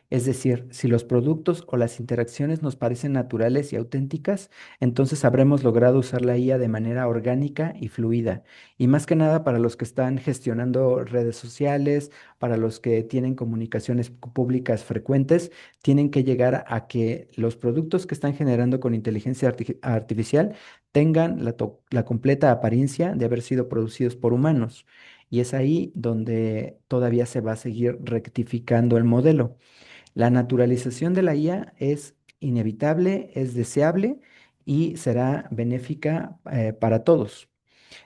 Es decir, si los productos o las interacciones nos parecen naturales y auténticas, entonces habremos logrado usar la IA de manera orgánica y fluida. Y más que nada para los que están gestionando redes sociales, para los que tienen comunicaciones públicas frecuentes, tienen que llegar a que los productos que están generando con inteligencia artificial tengan la completa apariencia de haber sido producidos por humanos. y es ahí donde todavía se va a seguir rectificando el modelo. La naturalización de la IA es inevitable, es deseable y será benéfica para todos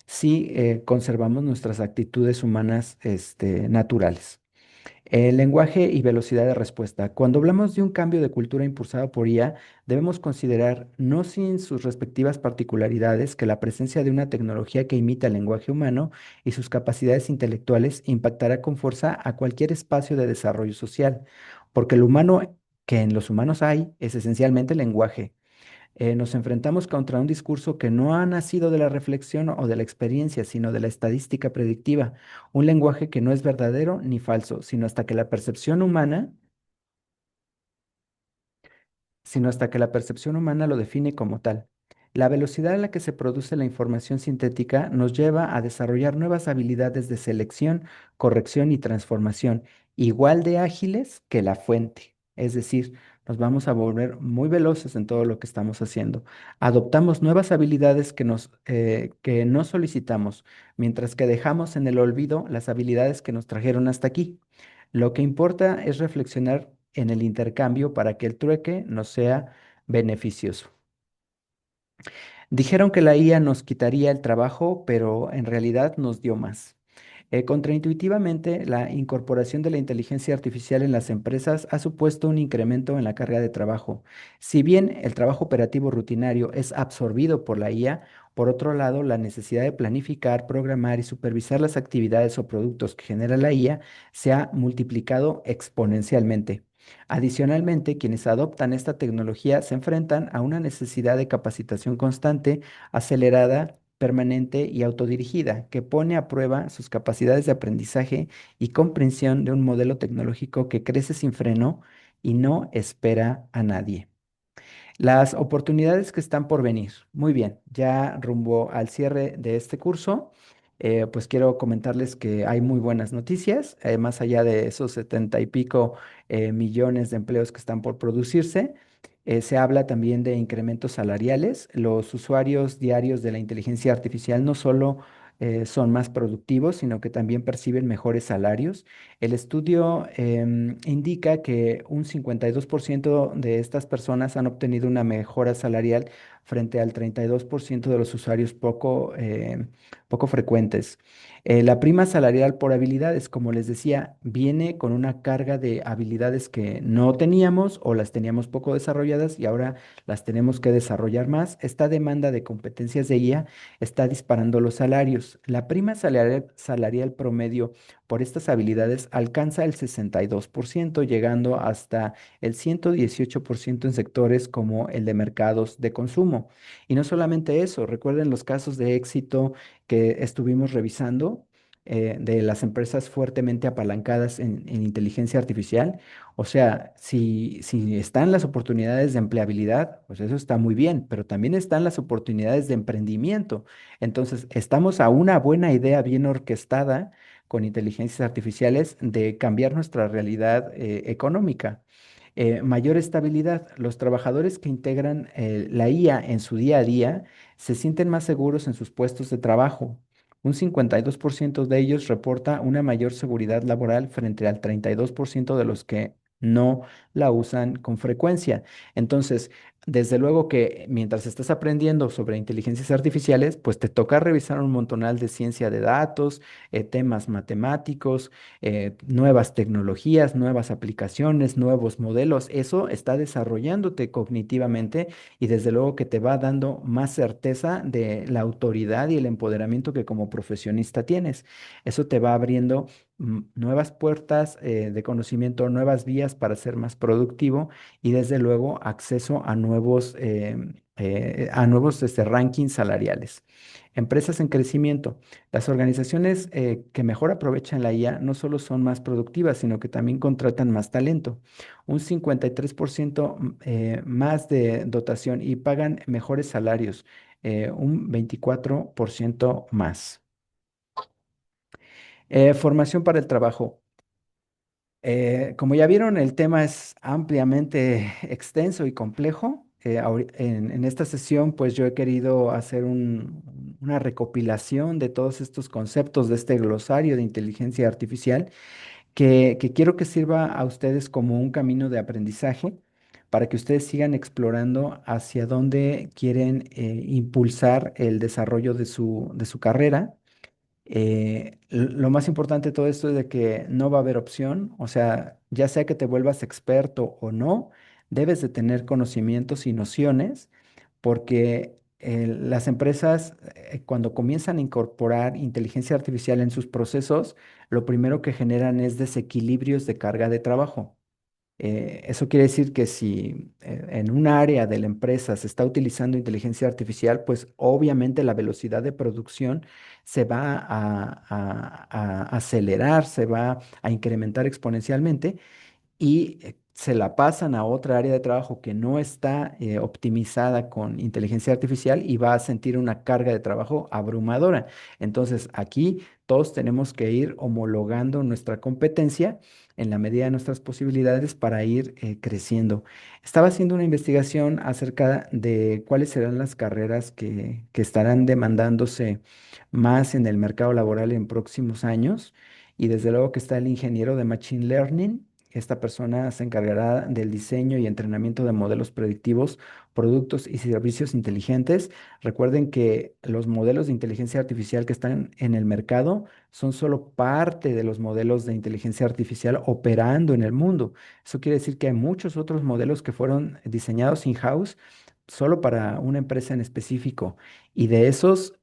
si conservamos nuestras actitudes humanas naturales. El lenguaje y velocidad de respuesta. Cuando hablamos de un cambio de cultura impulsado por IA, debemos considerar, no sin sus respectivas particularidades, que la presencia de una tecnología que imita el lenguaje humano y sus capacidades intelectuales impactará con fuerza a cualquier espacio de desarrollo social, porque lo humano que en los humanos hay es esencialmente el lenguaje. Nos enfrentamos contra un discurso que no ha nacido de la reflexión o de la experiencia, sino de la estadística predictiva, un lenguaje que no es verdadero ni falso, sino hasta que la percepción humana lo define como tal. La velocidad a la que se produce la información sintética nos lleva a desarrollar nuevas habilidades de selección, corrección y transformación, igual de ágiles que la fuente. Es decir, nos vamos a volver muy veloces en todo lo que estamos haciendo. Adoptamos nuevas habilidades que no solicitamos, mientras que dejamos en el olvido las habilidades que nos trajeron hasta aquí. Lo que importa es reflexionar en el intercambio para que el trueque nos sea beneficioso. Dijeron que la IA nos quitaría el trabajo, pero en realidad nos dio más. Contraintuitivamente, la incorporación de la inteligencia artificial en las empresas ha supuesto un incremento en la carga de trabajo. Si bien el trabajo operativo rutinario es absorbido por la IA, por otro lado, la necesidad de planificar, programar y supervisar las actividades o productos que genera la IA se ha multiplicado exponencialmente. Adicionalmente, quienes adoptan esta tecnología se enfrentan a una necesidad de capacitación constante, acelerada, permanente y autodirigida, que pone a prueba sus capacidades de aprendizaje y comprensión de un modelo tecnológico que crece sin freno y no espera a nadie. Las oportunidades que están por venir. Muy bien, ya rumbo al cierre de este curso, pues quiero comentarles que hay muy buenas noticias, más allá de esos 70 y pico millones de empleos que están por producirse. Se habla también de incrementos salariales. Los usuarios diarios de la inteligencia artificial no solo son más productivos, sino que también perciben mejores salarios. El estudio indica que un 52% de estas personas han obtenido una mejora salarial frente al 32% de los usuarios poco frecuentes. La prima salarial por habilidades, como les decía, viene con una carga de habilidades que no teníamos o las teníamos poco desarrolladas y ahora las tenemos que desarrollar más. Esta demanda de competencias de IA está disparando los salarios. La prima salarial promedio por estas habilidades alcanza el 62%, llegando hasta el 118% en sectores como el de mercados de consumo. Y no solamente eso, recuerden los casos de éxito que estuvimos revisando. De las empresas fuertemente apalancadas en inteligencia artificial. O sea, si están las oportunidades de empleabilidad, pues eso está muy bien, pero también están las oportunidades de emprendimiento. Entonces, estamos a una buena idea bien orquestada con inteligencias artificiales de cambiar nuestra realidad económica. Mayor estabilidad. Los trabajadores que integran la IA en su día a día se sienten más seguros en sus puestos de trabajo. Un 52% de ellos reporta una mayor seguridad laboral frente al 32% de los que no la usan con frecuencia. Entonces, desde luego que mientras estás aprendiendo sobre inteligencias artificiales, pues te toca revisar un montonal de ciencia de datos, temas matemáticos, nuevas tecnologías, nuevas aplicaciones, nuevos modelos. Eso está desarrollándote cognitivamente y desde luego que te va dando más certeza de la autoridad y el empoderamiento que como profesionista tienes. Eso te va abriendo nuevas puertas de conocimiento, nuevas vías para ser más productivo y desde luego acceso a nuevos rankings salariales. Empresas en crecimiento. Las organizaciones que mejor aprovechan la IA no solo son más productivas, sino que también contratan más talento. Un 53% más de dotación y pagan mejores salarios, un 24% más. Formación para el trabajo. Como ya vieron, el tema es ampliamente extenso y complejo. En esta sesión, pues yo he querido hacer una recopilación de todos estos conceptos de este glosario de inteligencia artificial que quiero que sirva a ustedes como un camino de aprendizaje para que ustedes sigan explorando hacia dónde quieren impulsar el desarrollo de su carrera. Lo más importante de todo esto es de que no va a haber opción, o sea, ya sea que te vuelvas experto o no, debes de tener conocimientos y nociones porque las empresas cuando comienzan a incorporar inteligencia artificial en sus procesos, lo primero que generan es desequilibrios de carga de trabajo. Eso quiere decir que si en un área de la empresa se está utilizando inteligencia artificial, pues obviamente la velocidad de producción se va a acelerar, se va a incrementar exponencialmente y se la pasan a otra área de trabajo que no está optimizada con inteligencia artificial y va a sentir una carga de trabajo abrumadora. Entonces, aquí todos tenemos que ir homologando nuestra competencia en la medida de nuestras posibilidades para ir creciendo. Estaba haciendo una investigación acerca de cuáles serán las carreras que estarán demandándose más en el mercado laboral en próximos años. Y desde luego que está el ingeniero de Machine Learning. Esta persona se encargará del diseño y entrenamiento de modelos predictivos, productos y servicios inteligentes. Recuerden que los modelos de inteligencia artificial que están en el mercado son solo parte de los modelos de inteligencia artificial operando en el mundo. Eso quiere decir que hay muchos otros modelos que fueron diseñados in-house solo para una empresa en específico. Y de esos,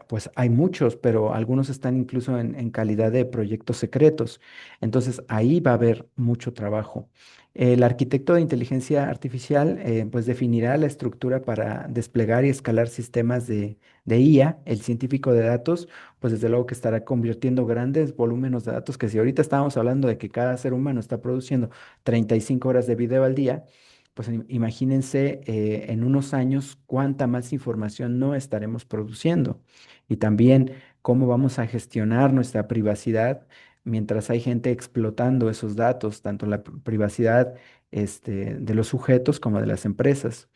pues hay muchos, pero algunos están incluso en calidad de proyectos secretos. Entonces ahí va a haber mucho trabajo. El arquitecto de inteligencia artificial pues definirá la estructura para desplegar y escalar sistemas de IA. El científico de datos pues desde luego que estará convirtiendo grandes volúmenes de datos que si ahorita estábamos hablando de que cada ser humano está produciendo 35 horas de video al día, pues imagínense en unos años cuánta más información no estaremos produciendo y también cómo vamos a gestionar nuestra privacidad mientras hay gente explotando esos datos, tanto la privacidad de los sujetos como de las empresas.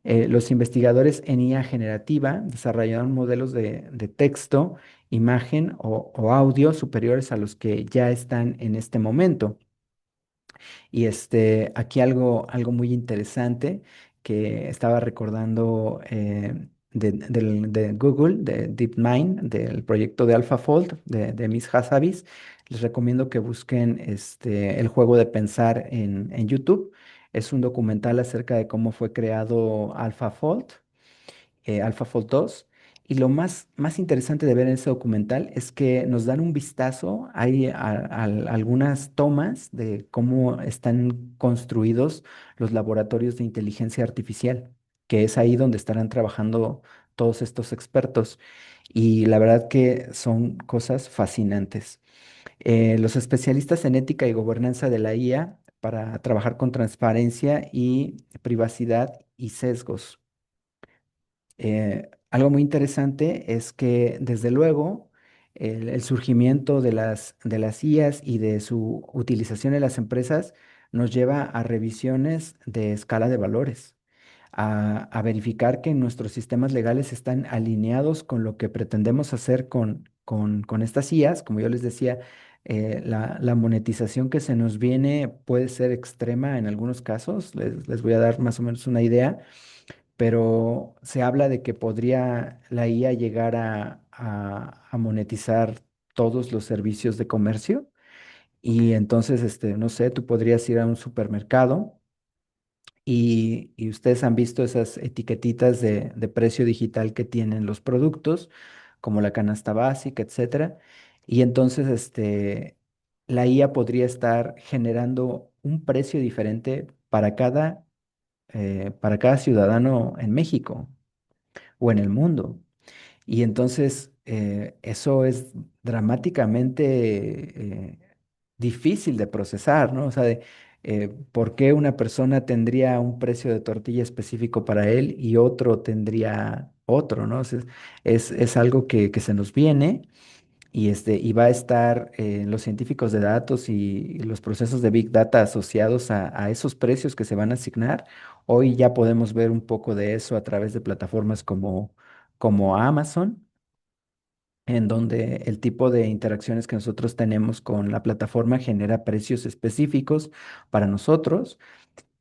Los investigadores en IA generativa desarrollaron modelos de texto, imagen o audio superiores a los que ya están en este momento. Y aquí algo muy interesante que estaba recordando de Google, de DeepMind, del proyecto de AlphaFold, de Miss Hassabis. Les recomiendo que busquen el juego de pensar en YouTube. Es un documental acerca de cómo fue creado AlphaFold AlphaFold 2. Y lo más interesante de ver en ese documental es que nos dan un vistazo, hay algunas tomas de cómo están construidos los laboratorios de inteligencia artificial, que es ahí donde estarán trabajando todos estos expertos. Y la verdad que son cosas fascinantes. Los especialistas en ética y gobernanza de la IA para trabajar con transparencia y privacidad y sesgos. Algo muy interesante es que, desde luego, el surgimiento de las IAs y de su utilización en las empresas nos lleva a revisiones de escala de valores, a verificar que nuestros sistemas legales están alineados con lo que pretendemos hacer con estas IAs. Como yo les decía, la monetización que se nos viene puede ser extrema en algunos casos. Les voy a dar más o menos una idea, pero se habla de que podría la IA llegar a monetizar todos los servicios de comercio y entonces, no sé, tú podrías ir a un supermercado y ustedes han visto esas etiquetitas de precio digital que tienen los productos, como la canasta básica, etcétera, y entonces, la IA podría estar generando un precio diferente para cada ciudadano en México o en el mundo. Y entonces eso es dramáticamente difícil de procesar, ¿no? O sea, ¿por qué una persona tendría un precio de tortilla específico para él y otro tendría otro, ¿no? O sea, es algo que se nos viene y, y va a estar los científicos de datos y los procesos de Big Data asociados a esos precios que se van a asignar. Hoy ya podemos ver un poco de eso a través de plataformas como Amazon, en donde el tipo de interacciones que nosotros tenemos con la plataforma genera precios específicos para nosotros,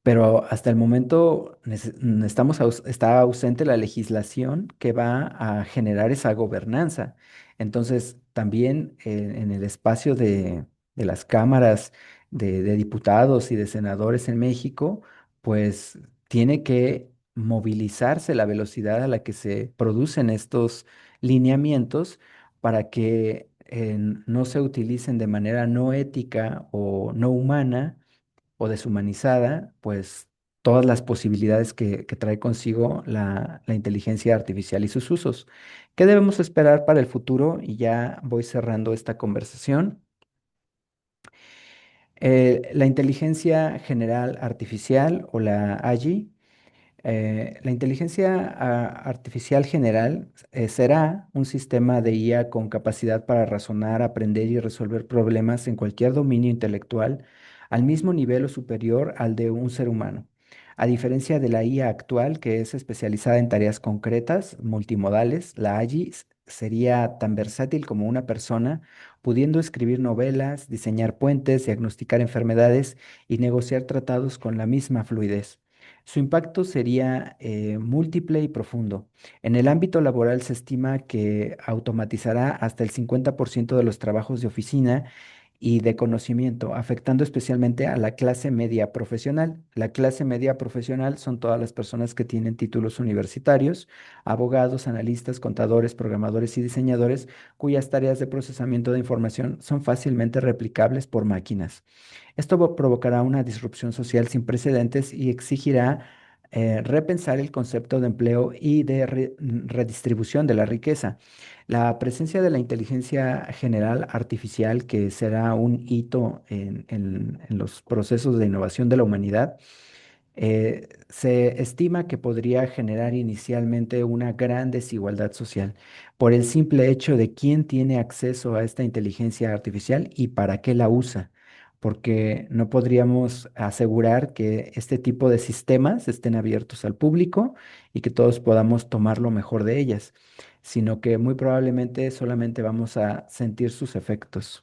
pero hasta el momento está ausente la legislación que va a generar esa gobernanza. Entonces, también en el espacio de las cámaras de diputados y de senadores en México, pues tiene que movilizarse la velocidad a la que se producen estos lineamientos para que no se utilicen de manera no ética o no humana o deshumanizada, pues todas las posibilidades que trae consigo la inteligencia artificial y sus usos. ¿Qué debemos esperar para el futuro? Y ya voy cerrando esta conversación. La inteligencia general artificial o la AGI, la inteligencia artificial general será un sistema de IA con capacidad para razonar, aprender y resolver problemas en cualquier dominio intelectual al mismo nivel o superior al de un ser humano. A diferencia de la IA actual, que es especializada en tareas concretas, multimodales, la AGI sería tan versátil como una persona, pudiendo escribir novelas, diseñar puentes, diagnosticar enfermedades y negociar tratados con la misma fluidez. Su impacto sería múltiple y profundo. En el ámbito laboral se estima que automatizará hasta el 50% de los trabajos de oficina y de conocimiento, afectando especialmente a la clase media profesional. La clase media profesional son todas las personas que tienen títulos universitarios, abogados, analistas, contadores, programadores y diseñadores, cuyas tareas de procesamiento de información son fácilmente replicables por máquinas. Esto provocará una disrupción social sin precedentes y exigirá repensar el concepto de empleo y de redistribución de la riqueza. La presencia de la inteligencia general artificial, que será un hito en los procesos de innovación de la humanidad, se estima que podría generar inicialmente una gran desigualdad social por el simple hecho de quién tiene acceso a esta inteligencia artificial y para qué la usa, porque no podríamos asegurar que este tipo de sistemas estén abiertos al público y que todos podamos tomar lo mejor de ellas, sino que muy probablemente solamente vamos a sentir sus efectos.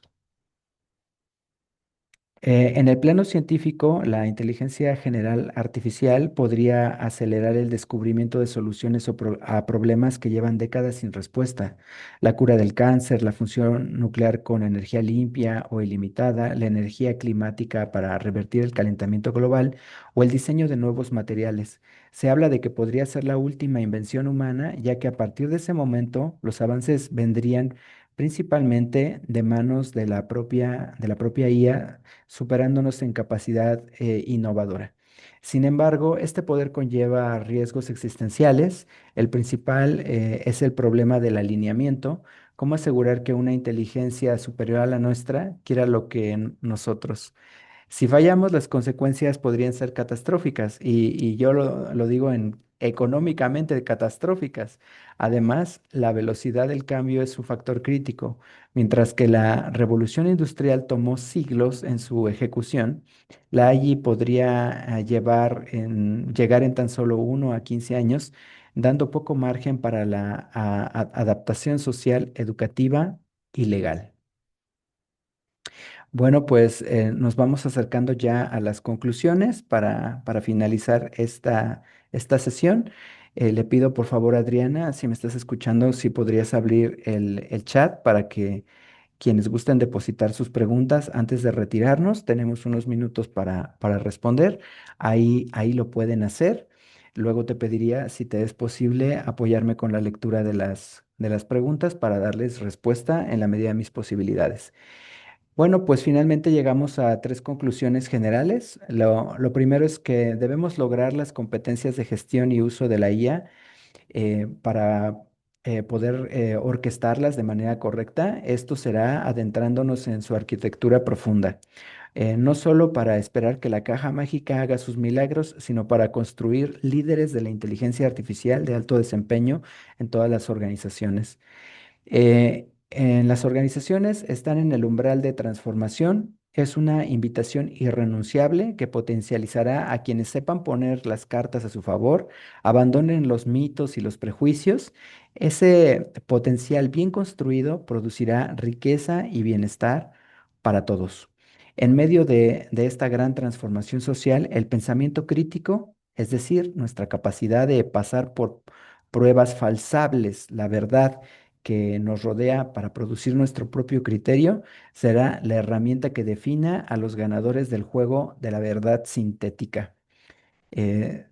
En el plano científico, la inteligencia general artificial podría acelerar el descubrimiento de soluciones a problemas que llevan décadas sin respuesta. La cura del cáncer, la fusión nuclear con energía limpia o ilimitada, la energía climática para revertir el calentamiento global o el diseño de nuevos materiales. Se habla de que podría ser la última invención humana, ya que a partir de ese momento los avances vendrían principalmente de manos de la propia IA, superándonos en capacidad innovadora. Sin embargo, este poder conlleva riesgos existenciales. El principal es el problema del alineamiento. ¿Cómo asegurar que una inteligencia superior a la nuestra quiera lo que nosotros? Si fallamos, las consecuencias podrían ser catastróficas y yo lo digo en económicamente catastróficas. Además, la velocidad del cambio es un factor crítico. Mientras que la revolución industrial tomó siglos en su ejecución, la AI podría llegar en tan solo 1 a 15 años, dando poco margen para la adaptación social, educativa y legal. Bueno, pues nos vamos acercando ya a las conclusiones para finalizar esta sesión. Le pido por favor, Adriana, si me estás escuchando, si podrías abrir el chat para que quienes gusten depositar sus preguntas antes de retirarnos. Tenemos unos minutos para responder. Ahí lo pueden hacer. Luego te pediría, si te es posible, apoyarme con la lectura de las preguntas para darles respuesta en la medida de mis posibilidades. Bueno, pues finalmente llegamos a tres conclusiones generales. Lo primero es que debemos lograr las competencias de gestión y uso de la IA para poder orquestarlas de manera correcta. Esto será adentrándonos en su arquitectura profunda. No solo para esperar que la caja mágica haga sus milagros, sino para construir líderes de la inteligencia artificial de alto desempeño en todas las organizaciones. En las organizaciones están en el umbral de transformación. Es una invitación irrenunciable que potencializará a quienes sepan poner las cartas a su favor, abandonen los mitos y los prejuicios. Ese potencial bien construido producirá riqueza y bienestar para todos. En medio de esta gran transformación social, el pensamiento crítico, es decir, nuestra capacidad de pasar por pruebas falsables, la verdad que nos rodea para producir nuestro propio criterio, será la herramienta que defina a los ganadores del juego de la verdad sintética.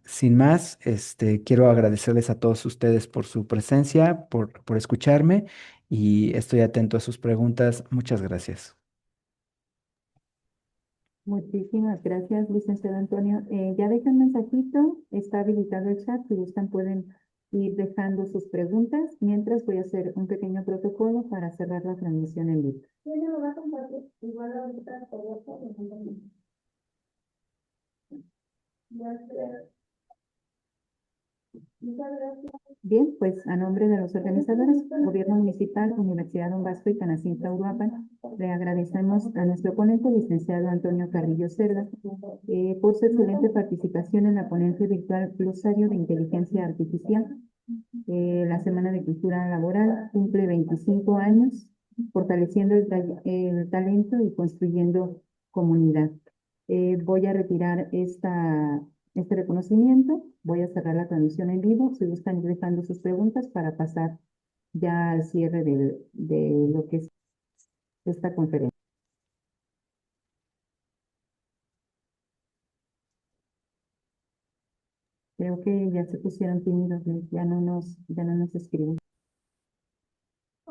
Sin más, quiero agradecerles a todos ustedes por su presencia, por escucharme y estoy atento a sus preguntas. Muchas gracias. Muchísimas gracias, licenciado Antonio. Ya dejé un mensajito, está habilitado el chat, si gustan pueden ir dejando sus preguntas, mientras voy a hacer un pequeño protocolo para cerrar la transmisión en vivo. Bueno, lo va a compartir igual ahorita por WhatsApp. Gracias. Muchas gracias. Bien, pues a nombre de los organizadores, Gobierno Municipal, Universidad Don Bosco y Canacintra Uruapan, le agradecemos a nuestro ponente, licenciado Antonio Carrillo Cerda, por su excelente participación en la ponencia virtual Glosario de Inteligencia Artificial. La Semana de Cultura Laboral cumple 25 años, fortaleciendo el talento y construyendo comunidad. Voy a retirar este reconocimiento, voy a cerrar la transmisión en vivo, si gustan ir dejando sus preguntas para pasar ya al cierre de lo que es esta conferencia. Creo que ya se pusieron tímidos, ¿no? Ya no nos escriben.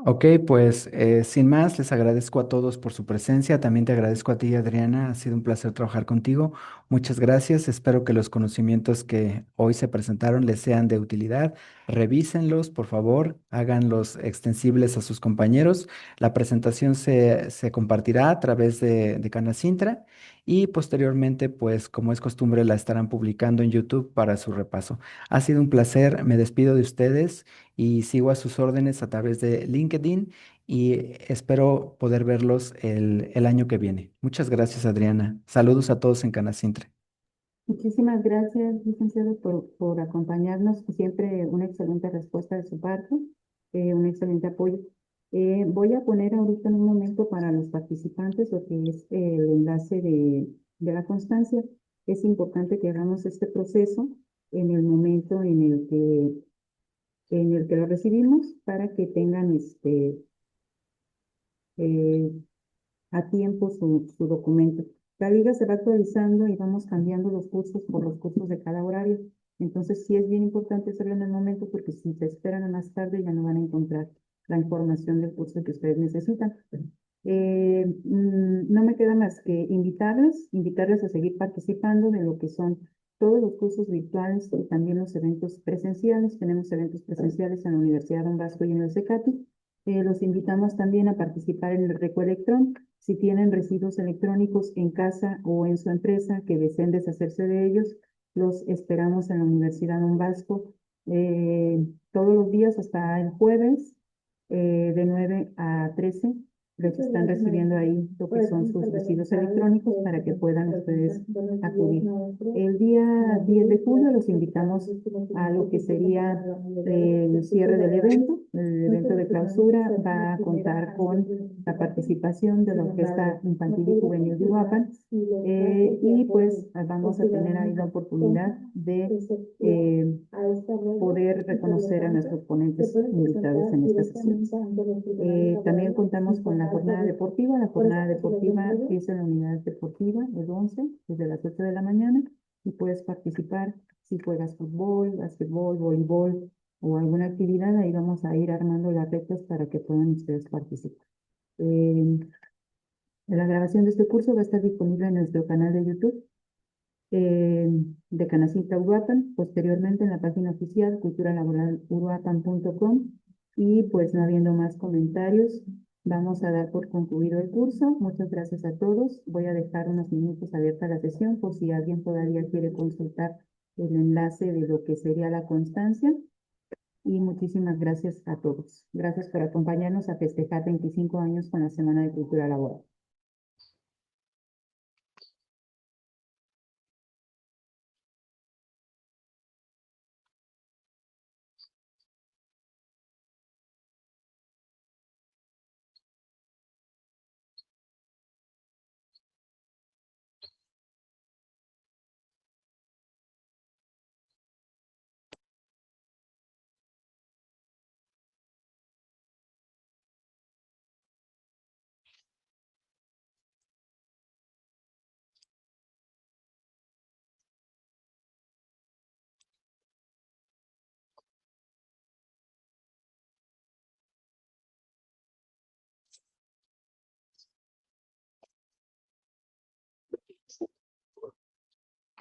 Ok, pues sin más, les agradezco a todos por su presencia. También te agradezco a ti, Adriana. Ha sido un placer trabajar contigo. Muchas gracias. Espero que los conocimientos que hoy se presentaron les sean de utilidad. Revísenlos, por favor, háganlos extensibles a sus compañeros. La presentación se compartirá a través de Canacintra y posteriormente, pues como es costumbre, la estarán publicando en YouTube para su repaso. Ha sido un placer. Me despido de ustedes y sigo a sus órdenes a través de LinkedIn y espero poder verlos el año que viene. Muchas gracias, Adriana. Saludos a todos en Canacintre. Muchísimas gracias, licenciado, por acompañarnos. Siempre una excelente respuesta de su parte, un excelente apoyo. Voy a poner ahorita en un momento para los participantes lo que es el enlace de la constancia. Es importante que hagamos este proceso en el momento en el que lo recibimos para que tengan eh, a tiempo su documento. La liga se va actualizando y vamos cambiando los cursos por los cursos de cada horario. Entonces sí es bien importante hacerlo en el momento porque si se esperan a más tarde ya no van a encontrar la información del curso que ustedes necesitan. No me queda más que invitarles a seguir participando de lo que son todos los cursos virtuales y también los eventos presenciales. Tenemos eventos presenciales en la Universidad Don Bosco y en el CECATI. Los invitamos también a participar en el Recoelectrón. Si tienen residuos electrónicos en casa o en su empresa que deseen deshacerse de ellos, los esperamos en la Universidad Don Bosco todos los días hasta el jueves de 9 a 13. Les están recibiendo ahí lo que son sus residuos electrónicos para que puedan ustedes acudir. El día 10 de julio los invitamos a lo que sería el cierre del evento. El evento de clausura va a contar con la participación de la Orquesta Infantil y Juvenil de Uruapan y pues vamos a tener ahí la oportunidad de poder reconocer a nuestros ponentes invitados en esta sesión. También contamos con la jornada deportiva. La jornada deportiva es en la unidad deportiva, el 11, desde las 8 de la mañana, y puedes participar si juegas fútbol, básquetbol, voleibol o alguna actividad. Ahí vamos a ir armando las reglas para que puedan ustedes participar. La grabación de este curso va a estar disponible en nuestro canal de YouTube de Canacintra Uruapan, posteriormente en la página oficial culturalaboraluruapan.com y pues no habiendo más comentarios, vamos a dar por concluido el curso. Muchas gracias a todos. Voy a dejar unos minutos abierta la sesión por si alguien todavía quiere consultar el enlace de lo que sería la constancia. Y muchísimas gracias a todos. Gracias por acompañarnos a festejar 25 años con la Semana de Cultura Laboral.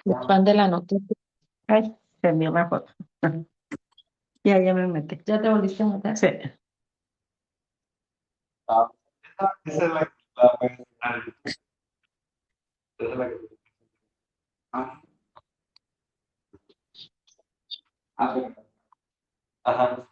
Fan de la noticia. Ay, se envió una foto. Ya me metí. ¿Ya te volviste a meter? Sí. Ah, esa es la personal. Esa es la que. Ah, bueno. Ajá.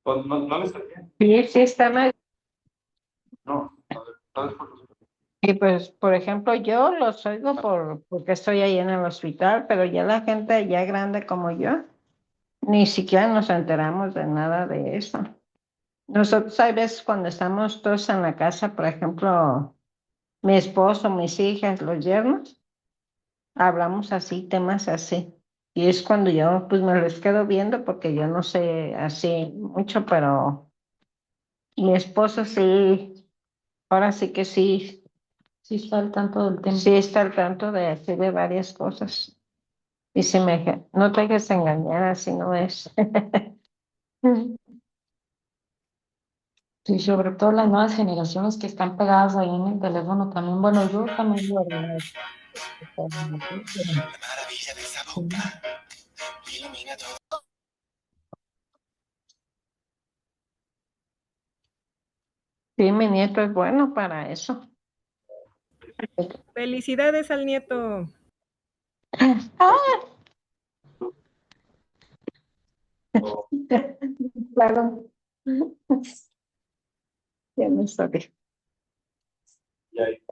Pues no le salía. Sí, sí está mal. No, no es por los. Y pues, por ejemplo, yo los oigo porque estoy ahí en el hospital, pero ya la gente ya grande como yo, ni siquiera nos enteramos de nada de eso. Nosotros hay veces cuando estamos todos en la casa, por ejemplo, mi esposo, mis hijas, los yernos, hablamos así, temas así. Y es cuando yo pues me les quedo viendo porque yo no sé así mucho, pero mi esposo sí, ahora sí que sí, Sí, está al tanto del tema. sí está al tanto de así de varias cosas. Y se me no te dejes engañar, así no es. Sí, sobre todo las nuevas generaciones que están pegadas ahí en el teléfono también. Bueno, yo también lo haría. Sí. Sí, mi nieto es bueno para eso. Felicidades al nieto. Claro. Ya no sabía. Y ahí.